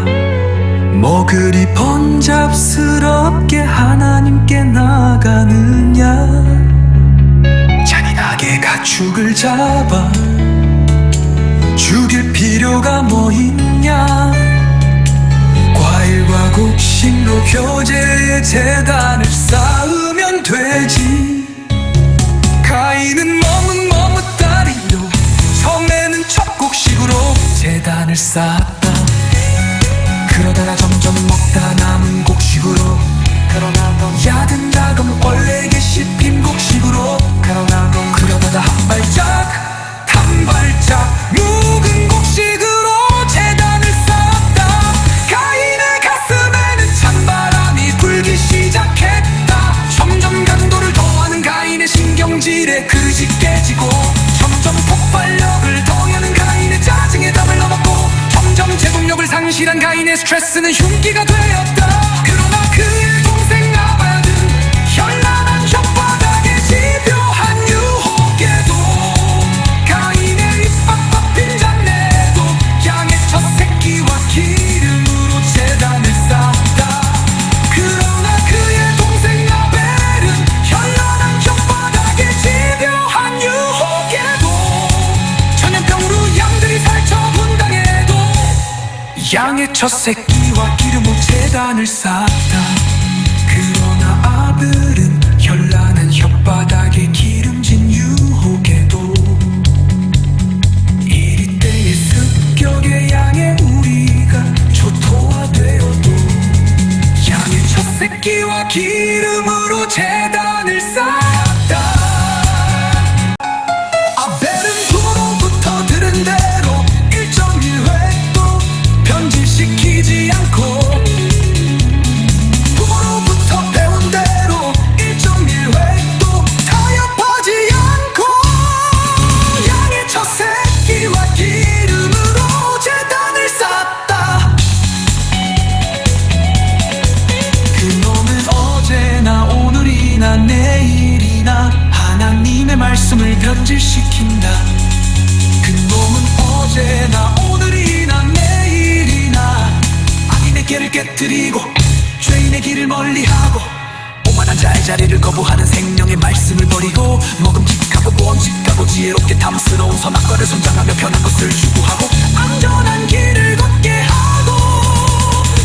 뭐 그리 번잡스럽게 하나님께 나가느냐. 잔인하게 가축을 잡아 죽일 필요가 뭐 있냐. 과일과 곡식로 교제의 제단을 쌓으면 되지. 가인은 쌓았다. 그러다가 점점 먹다 남은 곡식으로 야든다금 원래게 씹힌 곡식으로 그러다가 한 발짝 묵은 곡식으로 재단을 쌓았다. 가인의 가슴에는 찬바람이 불기 시작했다. 점점 강도를 더하는 가인의 신경질에 그릇이 깨지고 점점 폭발력을 더하는 가인의 짜증에 담을 넘었고 점점 제동력을 상실한 가인의 스트레스는 흉기가 되었다. 그러나 그의 동생 아벨은 현란한 혓바닥에 집요한 유혹에도 가인의 입밥 빈 잔내도 양의 첫 새끼와 기름으로 제단을 쌓았다. 그러나 그의 동생 아벨은 현란한 혓바닥에 집요한 유혹에도 전염병으로 양들이 살처 분당해도 양의 첫 새끼와 기름으로 제단을 쌓았다. 그러나 아벨은 현란한 혓바닥에 기름진 유혹에도 이리 때의 습격의 양의 우리가 초토화되어도 양의 첫 새끼와 기름으로 제단을 쌓았다. 아벨은 부모로부터 들은 대로 1.1획도 변질시키지 않고 부모로부터 배운 대로 1.1획도 타협하지 않고 양의 첫 새끼와 기름으로 제단을 쌓았다. 그놈은 어제나 오늘이나 내일이나 하나님의 말씀을 변질시킨다. 그놈은 어제나 오늘이나 내일이나 악인의 길을 깨뜨리고 죄인의 길을 멀리하고 오만한 자의 자리를 거부하는 생명의 말씀을 버리고 먹음직하고 보험직하고 지혜롭게 탐스러운 선악과를 선장하며 편한 것을 추구하고 안전한 길을 걷게 하고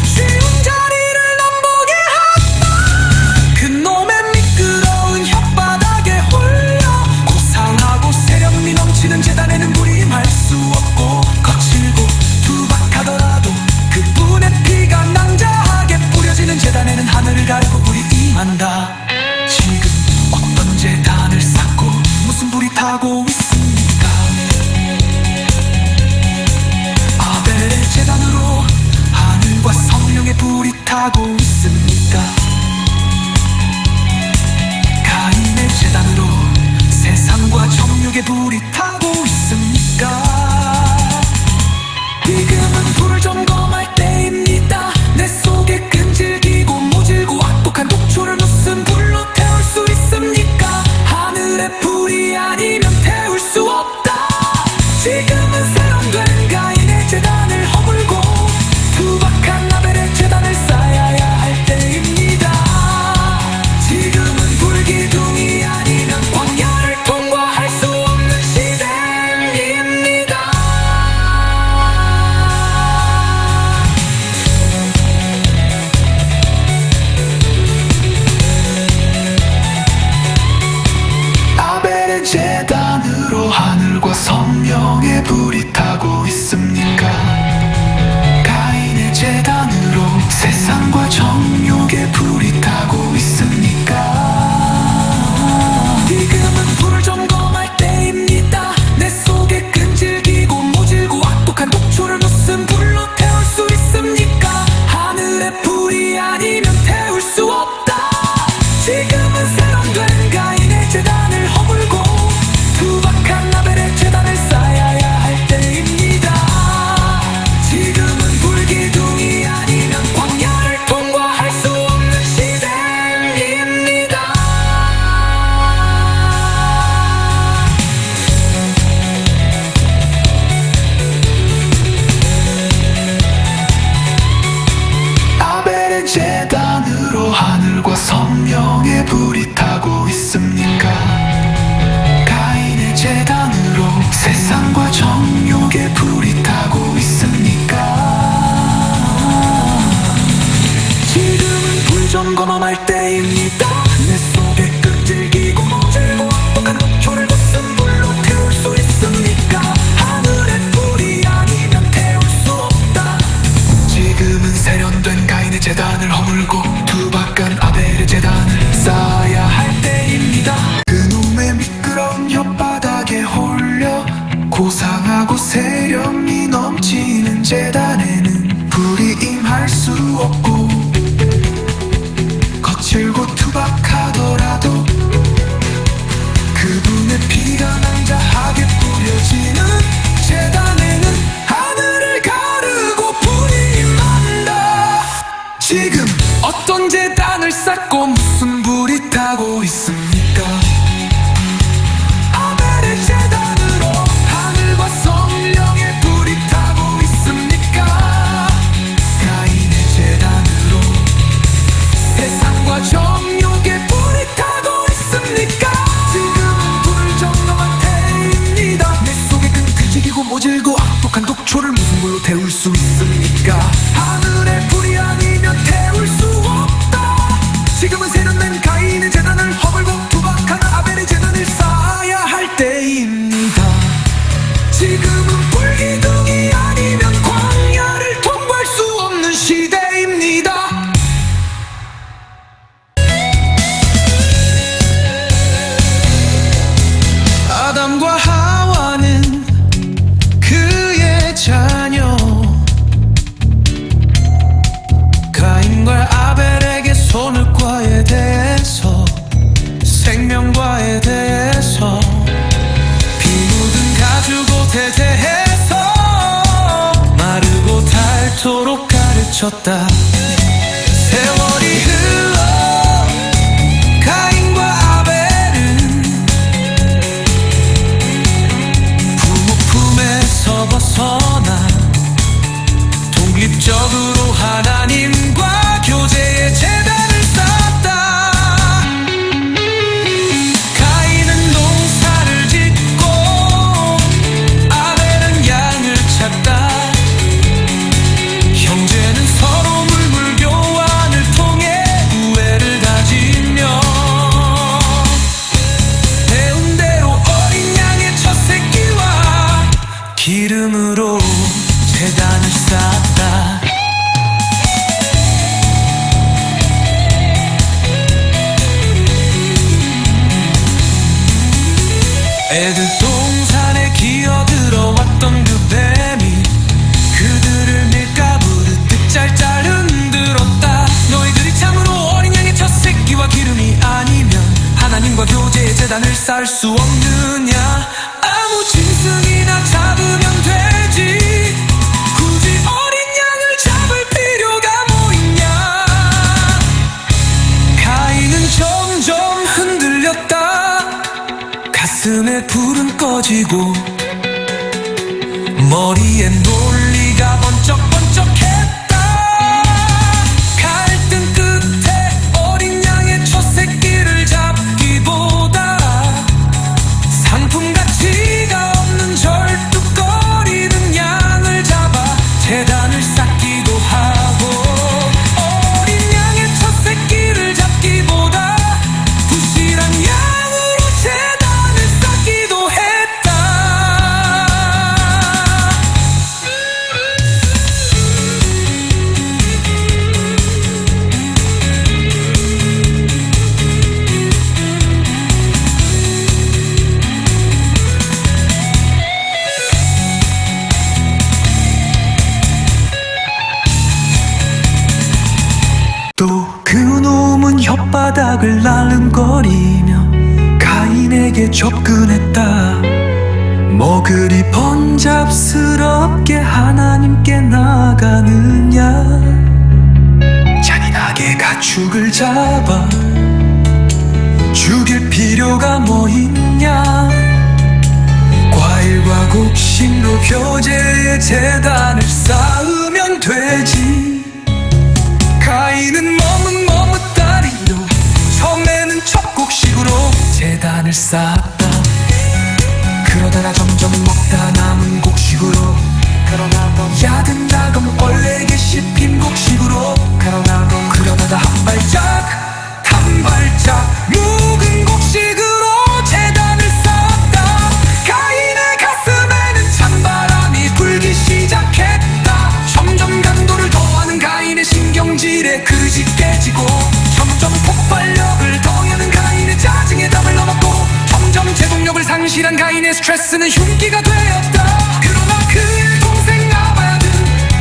쉬운 자리를 넘보게 한다. 그놈의 미끄러운 혓바닥에 홀려 고상하고 세련미 넘치는 재단에는 불이 임할 수 없고 거칠고 투박하더라도 그분의 피가 낭자하게 뿌려지는 재단에는 하늘을 갈고 불이 임한다. 지금 어떤 재단을 쌓고 무슨 불이 타고 있습니까? 아벨의 재단으로 하늘과 성령의 불이 타고 있습니까? 가인의 재단으로 세상과 정욕의 불이 타고 있습니까? 지금은 불을 점검할 때입니다. 내 속에 끈질기고 모질고 악독한 독초를 무슨 불로 태울 수 있습니까? 하늘의 불이 아니면 태울 수 없다. 지금은 세련된 가인의 재단을 허물고 투박한 아벨의 재단을 쌓아야 할 때입니다. 지금은 불기둥이 아니면 광야를 통과할 수 없는 시대입니다. 아벨의 재단으로 하늘과 성령의 불이 타고 있습니까? 가인의 재단으로 세상과 정욕의 불이 타고 있습니까? 지금은 불을 점검할 때입니다. 내 속에 끈질기고 모질고 악독한 독초를 무슨 불로 태울 수 있습니까? 하늘의 불이 아니면 태울 수 없다. 지금은 세련된 가인의 재단을 허물고 투박한 아벨의 재단을 쌓아야 할 때입니다. 지금은 불기둥이 아니면 광야를 통과할 수 없는 시대입니다. 저질고 악독한 독초를 무슨 물로 태울 수 있습니까? 하늘의 불이 아니면 태울 수 없다. 지금은 세련된 가인의 재단을 허물고 투박한 아벨의 재단을 쌓아야 할 때입니다. 지금은 불기둥이 아니면 광야를 통과할 수 없는 시대입니다. 아담과 하와는 그의 자녀, 가인과 아벨에게 손을과에 대해서, 생명과에 대해서, 피 묻은 가죽옷에 대해서 마르고 닳도록 가르쳤다. 세월이 흘러 가인과 아벨은 부모 품에서 벗어나 독립적으로 하나님과 교제의 재단을 쌓았다. 가인은 농사를 짓고 아벨은 양을 찾다. 형제는 서로 물물 교환을 통해 우애를 다지며 배운 대로 어린 양의 첫 새끼와 기름으로 재단을 쌓았다. 애들 동산에 기어들어왔던 그 뱀이 그들을 밀가부르듯 짤짤 흔들었다. 너희들이 참으로 어린 양의 첫 새끼와 기름이 아니면 하나님과 교제의 재단을 쌓을 수 없느냐. 아무 짐승이나 잡으면 되지, 굳이 어린 양을 잡을 필요가 뭐 있냐. 가인은 점점 흔들렸다. 가슴에 불은 꺼지고 머리에 논리가 번쩍번쩍했다. 갈등 끝에 어린 양의 첫 새끼를 잡기보다 상품 가치가 없는 절뚝거리는 양을 잡아 재단을 쌓기도 하고, 어린 양의 첫 새끼를 잡기보다 부실한 양으로 재단을 쌓기도 했다. 또 그놈은 혓바닥을 날름거리며 가인에게 접근했다. 뭐 그리 번잡스럽게 하나님께 나가느냐. 잔인하게 가축을 잡아 죽일 필요가 뭐 있냐. 과일과 곡식로 교제의 재단을 쌓으면 되지. 가인은 머뭇머뭇다리로 처음에는 첩곡식으로 재단을 쌓았다. 그러다가 점점 먹다 남은 곡식으로, 야든다금 얼레게 씹힌 곡식으로, 그러다가 한 발짝 묵은 곡식으로 재단을 쌓았다. 가인의 가슴에는 찬바람이 불기 시작했다. 점점 강도를 더하는 가인의 신경질에 그지 깨지고, 점점 폭발력을 더하는 가인의 짜증에 담을 넘었고, 점점 제동력을 상실한 가인의 스트레스는 흉기가 되었다. 그러나 그의 동생 아벨은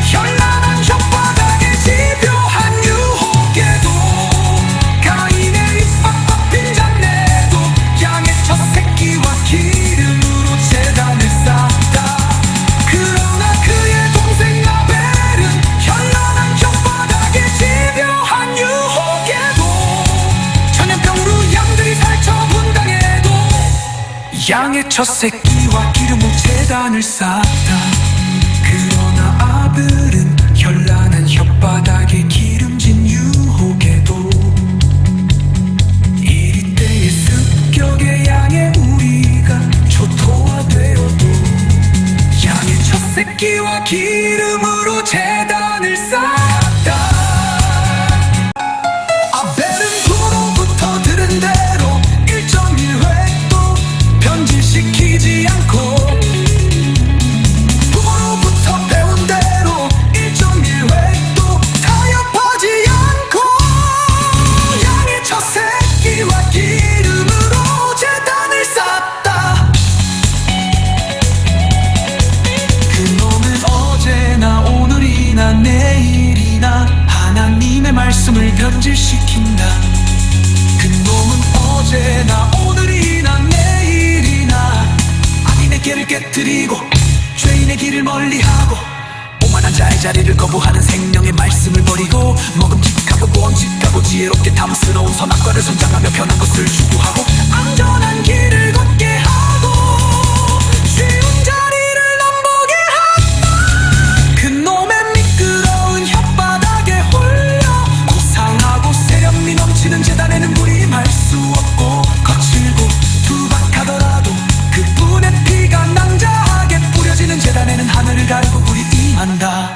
현란한 혓바닥에 집요한 유혹에도 가인의 입밥 덮인 잔내도 양의 첫 새끼와 기름으로 재단을 쌓았다. 그러나 그의 동생 아벨은 현란한 혓바닥에 집요한 유혹에도 전염병으로 양들이 살처 분당해도 양의 첫 새끼와 기름으로 재단을 쌓았다. 그러나 아벨은 현란한 혓바닥에 기름진 유혹에도 이리 때의 습격의 양의 우리가 초토화되어도 양의 새끼와 기름으로 제단을 쌓았다. 아벨은 부로부터 들은 대로 1.1획도 변질시키지 않고 부로부터 배운 대로 1.1획도 타협하지 않고 양의 첫 새끼와 기름으로 제단을 쌓았다. 그놈은 어제나 오늘이나 내일이나 하나님의 말씀을 변질시킨다. 그놈은 어제나 오늘이나 내일이나 악인의 길을 깨뜨리고 죄인의 길을 멀리하고 오만한 자의 자리를 거부하는 생명의 말씀을 버리고 먹음직하고 보암직하고 지혜롭게 탐스러운 선악과를 선장하며 편한 것을 추구하고 안전한 길을 걷게 하고 쉬운 자리를 넘보게 한다. 그놈의 미끄러운 혓바닥에 홀려 고상하고 세련미 넘치는 제단에는 불이 임할 수 없고 거칠고 투박하더라도 그분의 피가 낭자하게 뿌려지는 제단에는 하늘을 가르고 불이 임한다.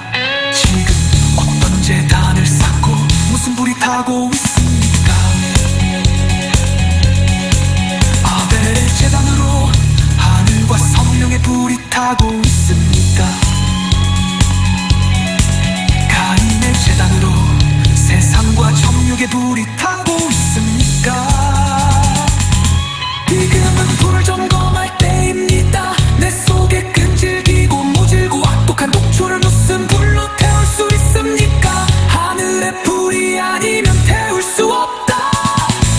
지금 어떤 제단을 쌓고 무슨 불이 타고 있습니까? 아벨의 제단으로 하늘과 성령의 불이 타고 있습니까? 가인의 제단으로 세상과 정욕의 불이 타고 있습니까? 지금은 불을 점검할 때입니다. 내 속에 끈질기고 모질고 악독한 독초를 무슨 불로 태울 수 있습니까? 하늘의 불이 아니면 태울 수 없다.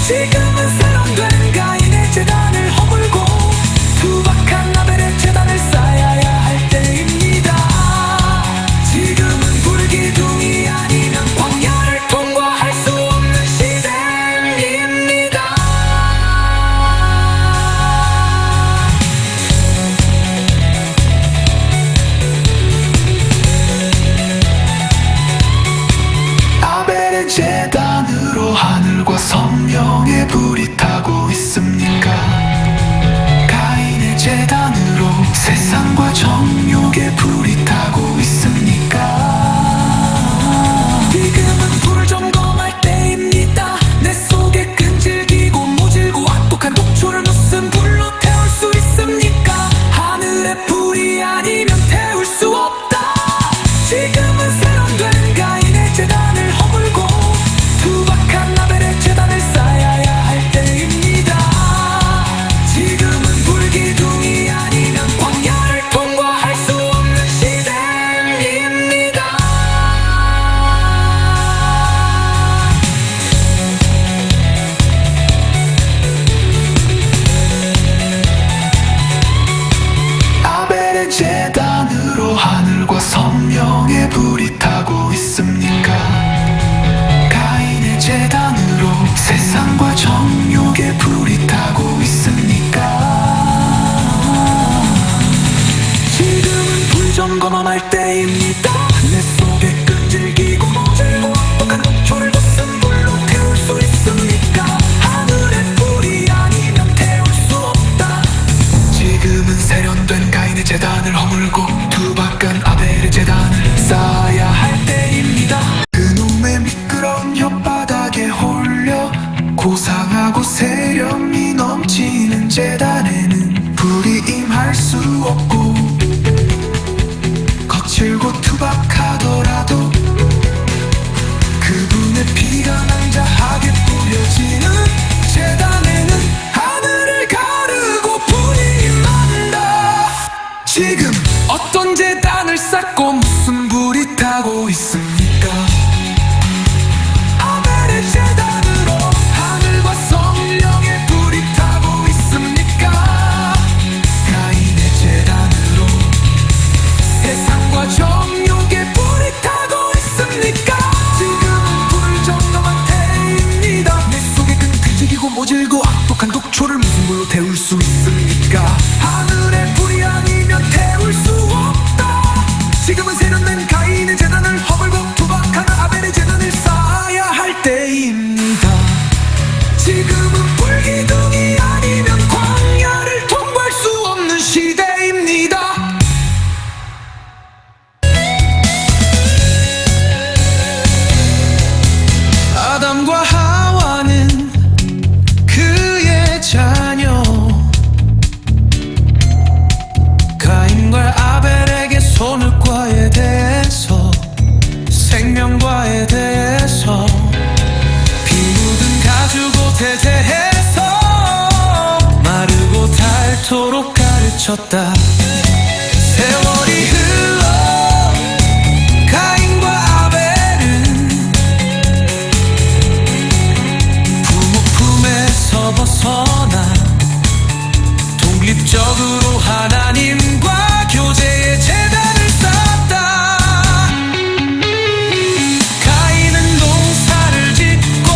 지금은 세련된 가인의 제단을 허물고 투박한 아벨의 제단을 쌓아야 할 때입니다. 지금은 불기둥이 아니면 광야를 통과할 수 없는 시대입니다. 아벨의 제단으로 하늘과 성령의 불이 타고 있습니까? 가인의 제단으로 세상과 정욕의 불이 타고 있습니까? 지금은 불을 점검할 때입니다. 내 속에 끈질기고 모질고 악독한 독초를 무슨 불로 태울 수 있습니까? 하늘의 불이 아니면 태울 수 없다. 지금은 세련된 가인의 제단을 허물고 투박한 아벨의 제단을 쌓아야 할 때입니다. 지금은 불기둥이 아니면 광야를 통과할 수 없는 시대입니다. 아벨의 제단으로 하늘과 성령의 불이 타고 있습니까? 가인의 제단으로 세상과 정욕의 불이 타고 있습니까? 지금은 불 점검할 때입니다. 내 속에 끈질기고 모질고 악독한 독초를 무슨 불로 태울 수 있습니까? 하늘의 불이 아니면 태울 수 없다. 지금은 세련된 가인의 제단을 허물고 투박한 아벨의 제단을 쌓아야 할 때입니다. 그놈의 미끄러운 혓바닥에 홀려 고상하고 세련미 넘치는 제단에는 불이 임할 수 없고 거칠고 투박하더라도 그분의 피가 낭자하게 뿌려지는 제단에는 하늘을 가르고 불이 임한다. 지금 어떤 제단을 쌓고 무슨 불이 타고 있습니까? 아벨의 제단으로 하늘과 성령의 불이 타고 있습니까? 가인의 제단으로 세상과 정욕의 불이 타고 있습니까? 지금은 불을 점검한 때입니다. 내 속에 끈질기고 모질고 악독한 독초를 무슨 불로 태울 수 있습니까? 하늘의 불이 아니면 태울 수 없다. 지금은 세련된 가인의 제단을 허물고 투박한 아벨의 제단을 쌓아야 할 때입니다. 지금은 불기둥이 아니면 광야를 통과할 수 없는 시대입니다. 않도록 가르쳤다. 세월이 흘러 가인과 아벨은 부모 품에서 벗어나 독립적으로 하나님과 교제의 제단을 쌓았다. 가인은 농사를 짓고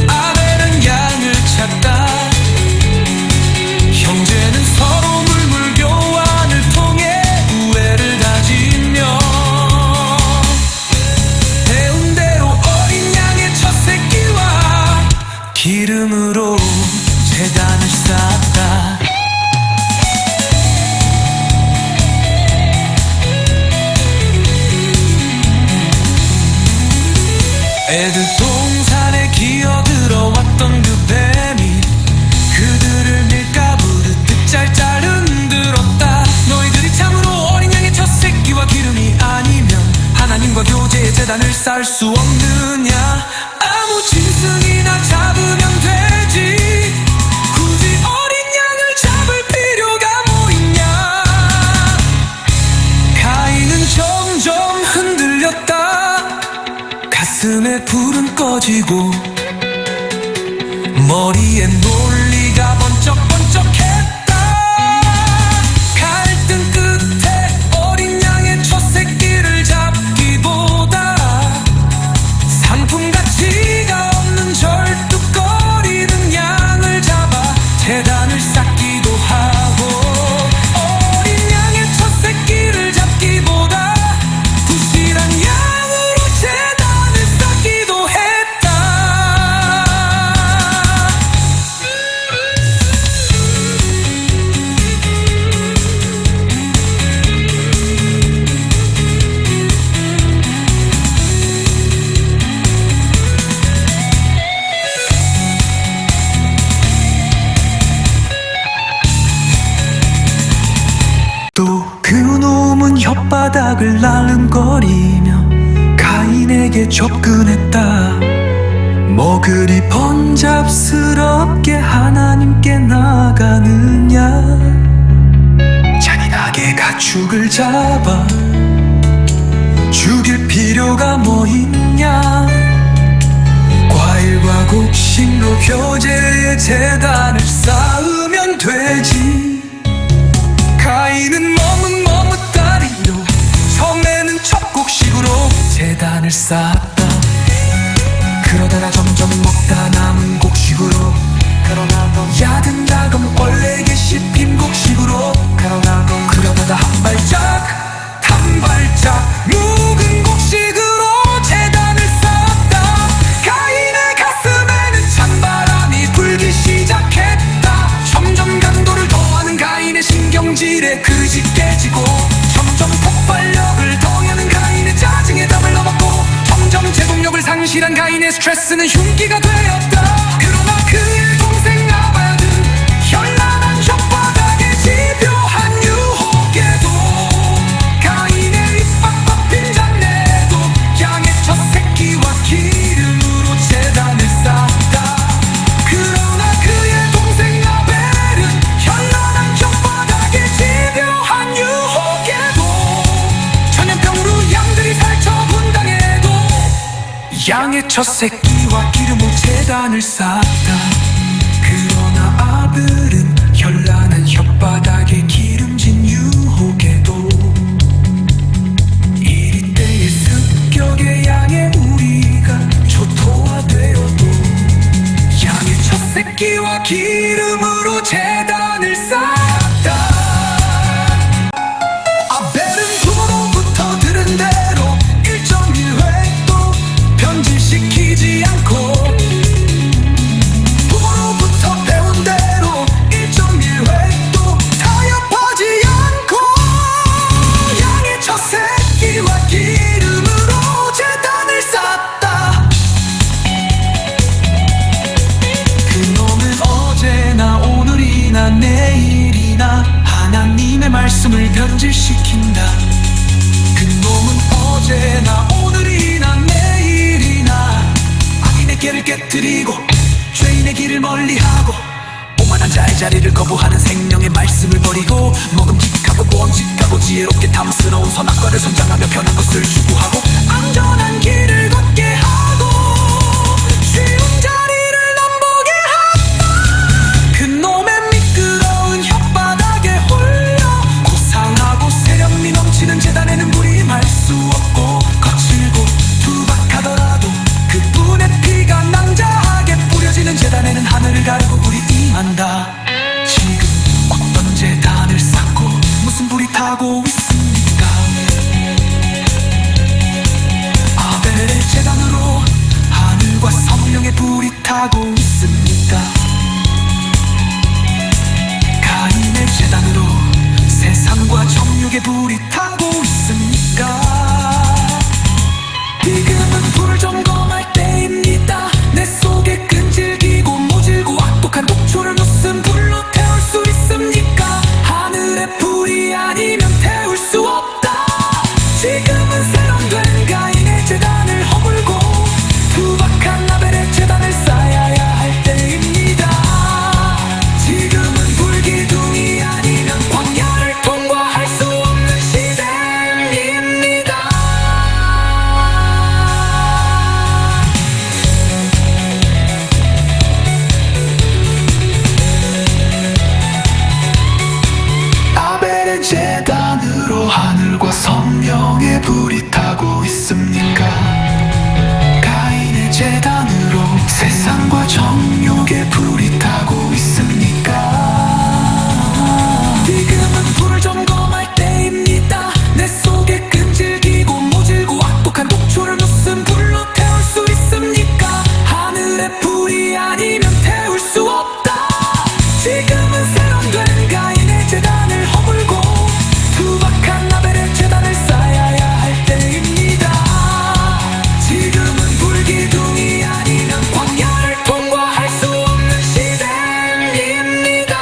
아벨은 양을 찾다. 형제는 서로 물물 교환을 통해 우애를 다지며 배운 대로 어린 양의 첫 새끼와 기름으로 제단을 쌓았다. 애들 동산에 기어들어왔던 그 뱀이 그들을 밀가부르 득잘잘 흔들었다. 너희들이 참으로 어린 양의 첫 새끼와 기름이 아니면 하나님과 교제의 제단을 쌓을 수 없느냐. 아무 짐승이나 잡으면 되지 굳이 어린 양을 잡을 필요가 뭐 있냐. 가인은 점점 흔들렸다. 가슴에 불은 꺼지고 머리에 논리가 번쩍번쩍했다. 갈등 끝에 어린 양의 첫 새끼를 잡기보다 상품 가치가 없는 절뚝거리는 양을 잡아 제단을 쌓기도 하고 어린 양의 첫 새끼를 잡기보다 부실한 양으로 제단을 쌓기도 했다. 또 그놈은 혓바닥을 날름거리며 가인에게 접근했다. 뭐 그리 번잡스럽게 하나님께 나가느냐. 잔인하게 가축을 잡아 죽일 필요가 뭐 있냐. 과일과 곡식로 교제의 제단을 쌓으면 되지. 가인은 머뭇머뭇다리로 처음에는 첩곡식으로 제단을 쌓았다. 그러다가 점점 먹다 남은 곡식으로 야든다금 원래게 씹힌 곡식으로 그러다가 한 발짝 묵은 곡식으로 제단을 쌓았다. 가인의 가슴에는 찬바람이 불기 시작했다. 점점 강도를 더하는 가인의 신경질에 그릇이 깨지고 점점 폭발력을 더하는 가인의 짜증에 담을 넘었고 점점 제동력을 상실한 가인의 스트레스는 흉기가 되었다. 그러나 그의 동생 아벨은 현란한 혓바닥에 집요한 유혹에도 가인의 입 빡빡 핀 잔내도 양의 첫 새끼와 기름으로 제단을 쌓았다. 그러나 그의 동생 아벨은 현란한 혓바닥에 집요한 유혹에도 전염병으로 양들이 살처 분당해도 양의 첫 새끼와 기름으로 제단을 쌓았다. 그러나 아벨은 현란한 혓바닥에 기름진 유혹에도 이리 때의 습격의 양의 우리가 초토화되어도 양의 첫 새끼와 기름으로 제단을 쌓았다. 아벨은 부모로부터 들은 대로 1.1획도 변질시키지 않고 부모로부터 배운 대로 1.1획도 타협하지 않고 양의 첫 새끼와 기름으로 제단을 쌓았다. 그놈은 어제나 오늘이나 내일이나 하나님의 말씀을 변질시킨다. 그놈은 어제나 오늘이나 내일이나 악인의 길을 깨뜨리고 죄인의 길을 멀리하고 오만한 자의 제자리를 거부하는 생명의 말씀을 버리고 먹음직하고 보험직하고 지혜롭게 탐스러운 선악과를 선장하며 편한 것을 추구하고 안전한 길을 걷게 하고 쉬운 자리를 넘보게 한다. 그놈의 미끄러운 혓바닥에 홀려 고상하고 세련미 넘치는 재단에는 불이 임할 수 없고 거칠고 투박하더라도 그분의 피가 낭자하게 뿌려지는 재단에는 하늘을 가르고 불이 임한다. 지금 어떤 재단을 쌓고 무슨 불이 타고 있습니까? 아벨의 재단으로 하늘과 성령의 불이 타고 있습니까? 가인의 재단으로 세상과 정욕의 불이 타고 있습니까? 지금은 불을 점검할 때입니다. 내 속에 끈질기고 모질고 악독한 독초를 무슨 불로 태울 수 있습니까? 하늘의 불이 아니면 태울 수 없다. 지금은 세련된 가인의 재단을 허물고 투박한 아벨의 재단을 쌓아야 할 때입니다. 지금은 불기둥이 아니면 광야를 통과할 수 없는 시대입니다. 아벨의 재단으로 하늘과 성령의 불이 타고 있습니까? 가인의 재단으로 세상과 정욕의 불이 타고 있습니까? 지금은 불을 점검할 때입니다. 내 속에 끈질기고 모질고 악독한 독초를 무슨 불로 태울 수 있습니까? 하늘의 불이 아니면 태울 수 없다. 지금은 세련된 가인의 재단을 허물고 투박한 아벨의 재단을 쌓아야 할 때입니다. 지금은 불기둥이 아니면 광야를 통과할 수 없는 시대입니다.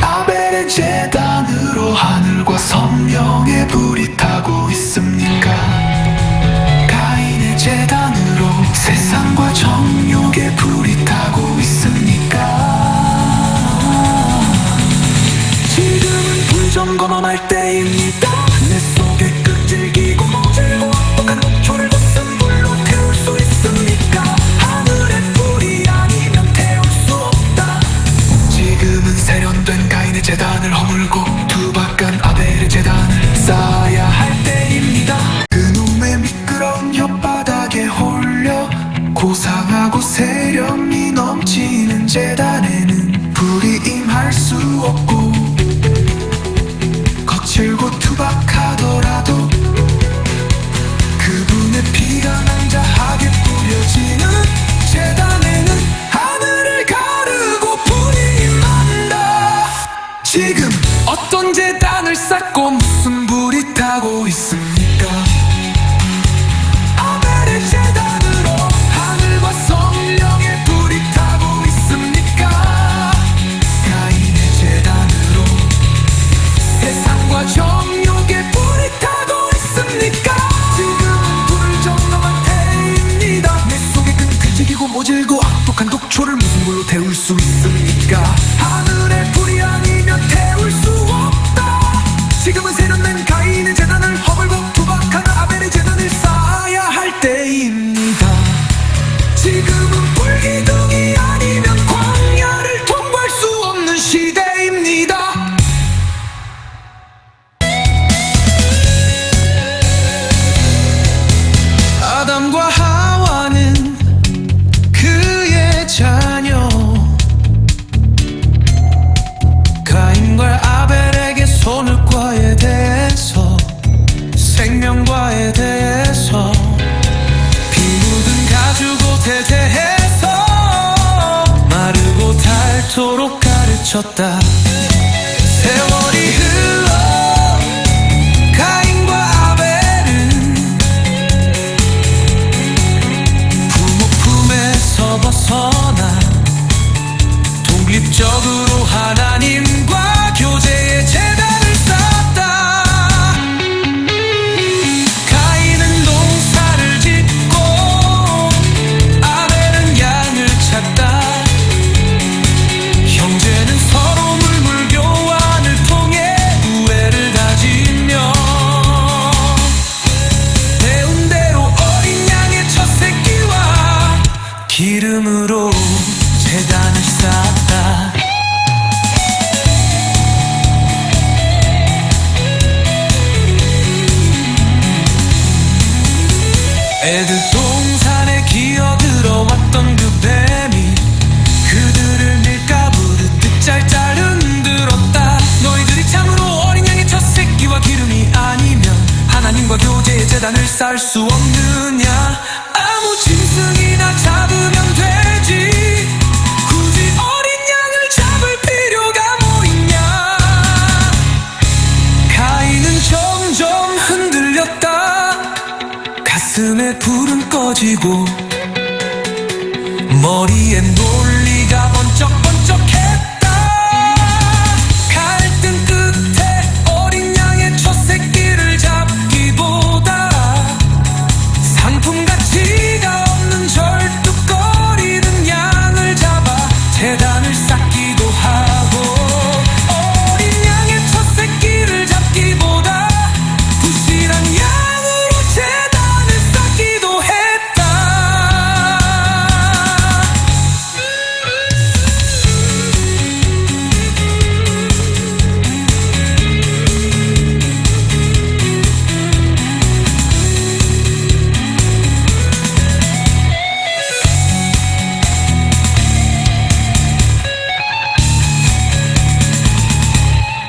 아벨의 재단으로 하늘과 성령의 불이 타고 있습니까? 가인의 재단으로 세상과 정욕의 불이 타고 있습니까? 지금은 불 점검할 때입니다. 내 속에 끈질기고 모질고 악독한 독초를 무슨 불로 태울 수 있습니까? 하늘의 불이 아니면 태울 수 없다. 지금은 세련된 가인의 재단을 허물고 투박한 아벨의 재단을 쌓아야 할 때입니다. 그놈의 미끄러운 혓바닥에 홀려 고상하고 세련미 넘치는 재단에는 불이 임할 수 없고 거칠고 투박하더라도 그분의 피가 낭자하게 뿌려지는 재단에는 하늘을 가르고 불이 임한다. 지금 어떤 재단을 쌓고 무슨 불이 타고 있습니까? 아벨의 재단으로 하늘과 성령의 불이 타고 있습니까? 가인의 재단으로 세상과 정욕의 불이 타고 있습니까? 지금은 불을 점검할 때입니다. 내 속에 끈질기고 모질고 악독한 독초를 무슨 불로 태울 수 있습니까? 하늘의 불이 아니면 태울 수 없다. 지금은 세련된 가인의 재단을 허물고 투박한 아벨의 재단을 쌓아야 할 때입니다. 지금은 불기둥이 아니면 광야를 통과할 수 없는 시대입니다. 아담과 하와는 그의 자녀 가인과 아벨에게 선악과에 대해서 생명과에 대해서 피 묻은 가죽옷에 대해서 마르고 닳도록 가르쳤다. 세월이 흘러 가인과 아벨은 부모 품에서 벗어나 독립적으로 하나님과 교제의 재단을 쌓았다. 애들 동산에 기어들어왔던 그 뱀이 그들을 밀가부르 득잘잘 흔들었다. 너희들이 참으로 어린 양의 첫 새끼와 기름이 아니면 하나님과 교제의 제단을 쌓을 수 없느냐. 아무 짐승이나 잡으면 되지, 굳이 어린 양을 잡을 필요가 뭐 있냐. 가인은 점점 흔들렸다. 가슴에 불은 꺼지고 머리에 논리가 번쩍번쩍했다. 갈등 끝에 어린 양의 첫 새끼를 잡기보다 상품 가치가 없는 절뚝거리는 양을 잡아 제단을 쌓기도 하고, 어린 양의 첫 새끼를 잡기보다 부실한 양으로 제단을 쌓기도 했다.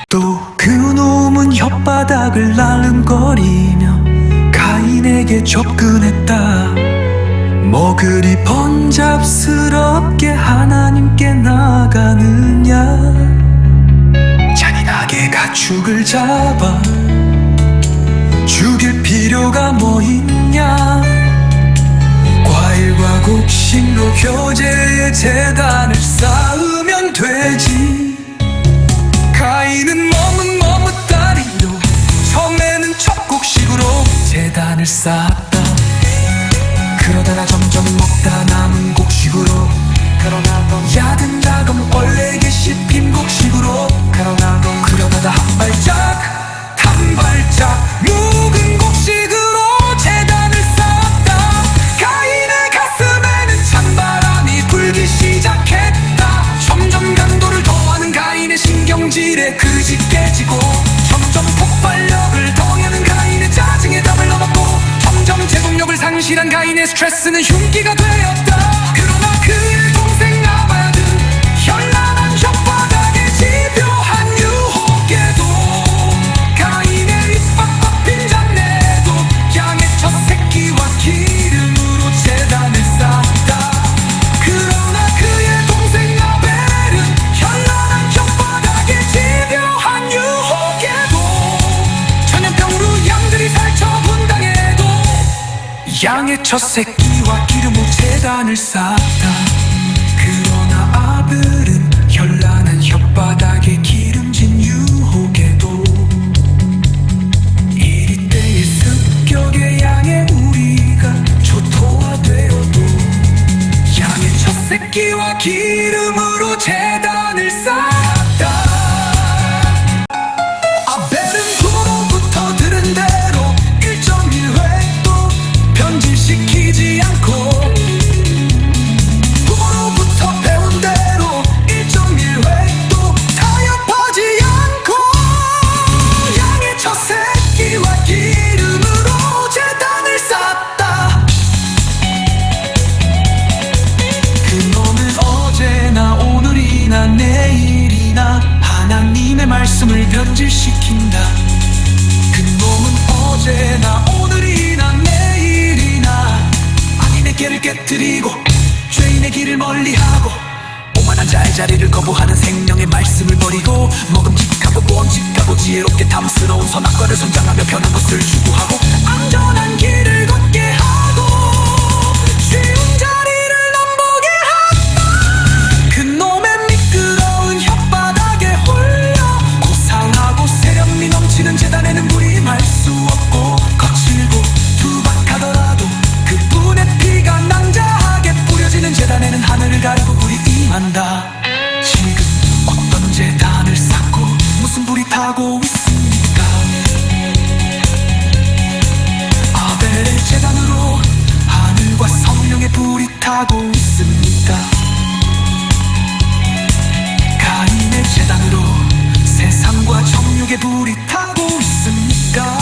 또 그놈은 혓바닥을 날름거리며 가인에게 접근했다. 뭐 그리 번잡스럽게 하나님께 나가느냐. 잔인하게 가축을 잡아 죽일 필요가 뭐 있냐. 과일과 곡식로 교제의 제단을 쌓으면 되지. 가인은 머뭇머뭇다리로 처음에는 첩곡식으로 제단을 쌓았다. 그러다가 점점 먹다 남은 곡식으로, 야든다금 얼레게 씹힌 곡식으로, 그러다가 한 발짝 한 발짝 묵은 곡식으로 제단을 쌓았다. 가인의 가슴에는 찬바람이 불기 시작했다. 점점 강도를 더하는 가인의 신경질에 그릇이 깨지고, 점점 폭발력을 더하는 가인의 짜증에 답을 넘었고, 점점 제동력을 상실한 가인의 스트레스는 흉기가 되었다. 그러나 그의 동생 아벨은 현란한 혓바닥에 집요한 유혹에도 가인의 입밖과 빈잔내도 양의 첫 새끼와 기름으로 제단을 쌓았다. 그러나 그의 동생 아벨은 현란한 혓바닥에 집요한 유혹에도 전염병으로 양들이 살처 분당해도 양의 첫 새끼와 기름으로 제단을 쌓았다. 그러나 아벨은 현란한 혓바닥에 기름진 유혹에도 이리 때의 습격의 양의 우리가 초토화되어도 양의 첫 새끼와 기름으로 제단을 쌓았다. 아벨은 부모로부터 들은 대로 1.1획도 변질시키지 않고, 부모로부터 배운 대로 1.1획도 타협하지 않고, 양의 첫 새끼와 기름으로 제단을 쌓았다. 그놈은 어제나 오늘이나 내일이나 하나님의 말씀을 변질시킨다. 그놈은 어제나 오늘이나 내일이나 악인의 길을 깨뜨리고 죄인의 길을 멀리하고, 오만한 자의 자리를 거부하는 생명의 말씀을 버리고, 먹음직하고 보암직하고 지혜롭게 탐스러운 선악과를 선장하며 편한 것을 추구하고, 안전한 길을 걷게 하고 쉬운 자리를 넘보게 한다. 그놈의 미끄러운 혓바닥에 홀려 고상하고 세련미 넘치는 제단에는 무림할 수 없고, 거칠고 투박하더라도 그분의 피가 낭자하게 뿌려지는 제단에는 하늘을 가르고 불이 임한다. 지금 어떤 제단을 쌓고 무슨 불이 타고 있습니까? 아벨의 제단으로 하늘과 성령의 불이 타고 있습니다. 가인의 제단으로 세상과 정욕의 불이 타고 있습니까?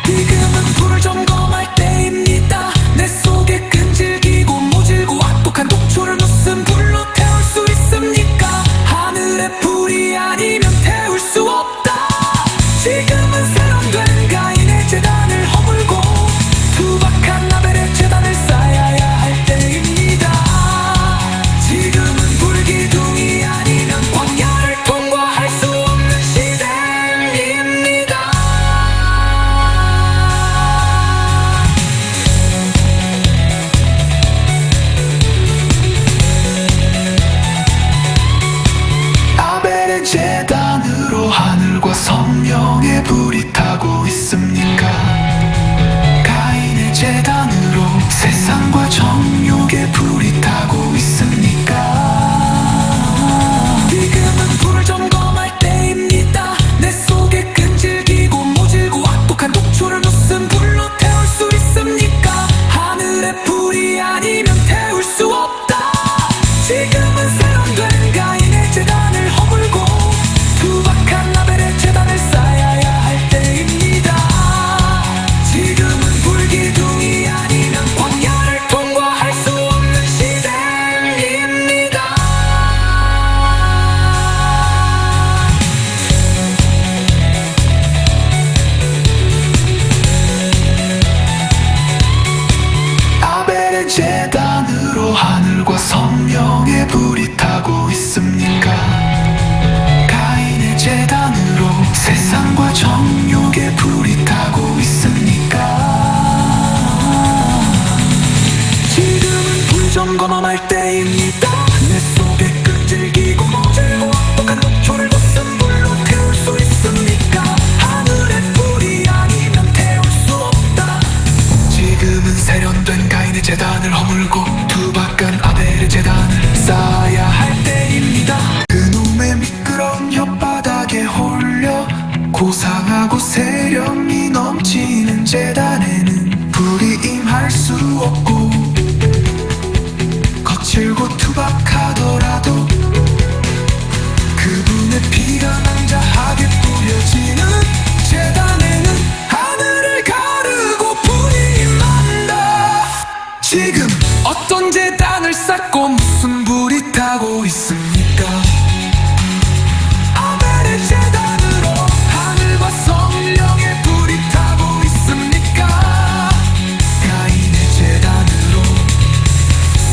지금은 불을 점검할 때 세련된 가인의 재단을 허물고 투박한 아벨의 재단을 쌓아야 할 때입니다. 지금은 불기둥이 아니면 광야를 통과할 수 없는 시대입니다. 아벨의 재단으로 하늘과 성령의 불이 타고 있습니까? 가인의 재단으로 세상과 정욕의 불이 타고 있습니까? 지금은 불을 점검할 때입니다. 내 속에 끈질기고 모질고 악독한 독초를 무슨 불로 태울 수 있습니까? 하늘의 불이 아니면 태울 수 없다. 지금은 세련된 가인의 재단을 허물고 투박한 아벨의 재단을 쌓아야 할 때입니다. 지금은 불기둥이 아니면 광야를 통과할 수 없는 시대입니다. 아벨의 재단으로 하늘과 성령의 불이 타고 있습니까? 가인의 재단으로 세상과 정욕의 불이 타고 있습니까? 지금은 불 점검할 때입니다. 내 속에 끈질기고 모질고 악독한 독초를 무슨 불로 태울 수 있습니까? 하늘의 불이 아니면 태울 수 없다. 지금은 세련된 가인의 재단을 허물고 투박한 아벨의 재단을 쌓아야 할 때입니다. 그놈의 미끄러운 혓바닥에 홀려 고상하고 세련이 넘치는 재단에는 불이 임할 수 없고 거칠고 투박하더라도 그분의 피가 낭자하게 뿌려지는 재단에는 하늘을 가르고 불이 임한다. 지금 어떤 재단을 쌓고 무슨 불이 타고 있습니까? 아벨의 재단으로 하늘과 성령의 불이 타고 있습니까? 가인의 재단으로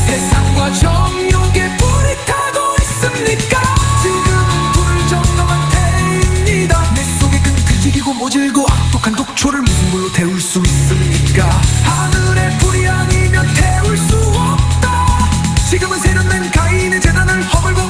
세상과 정욕의 불이 타고 있습니까? 지금은 불 점검한 때입니다. 내 속에 끈질기고 모질고 악독한 독초를 무슨 불로 태울 수 있습니까? 하늘의 불이 아니면 태울 수 없다. 지금은 세련된 가인의 재단을 허물고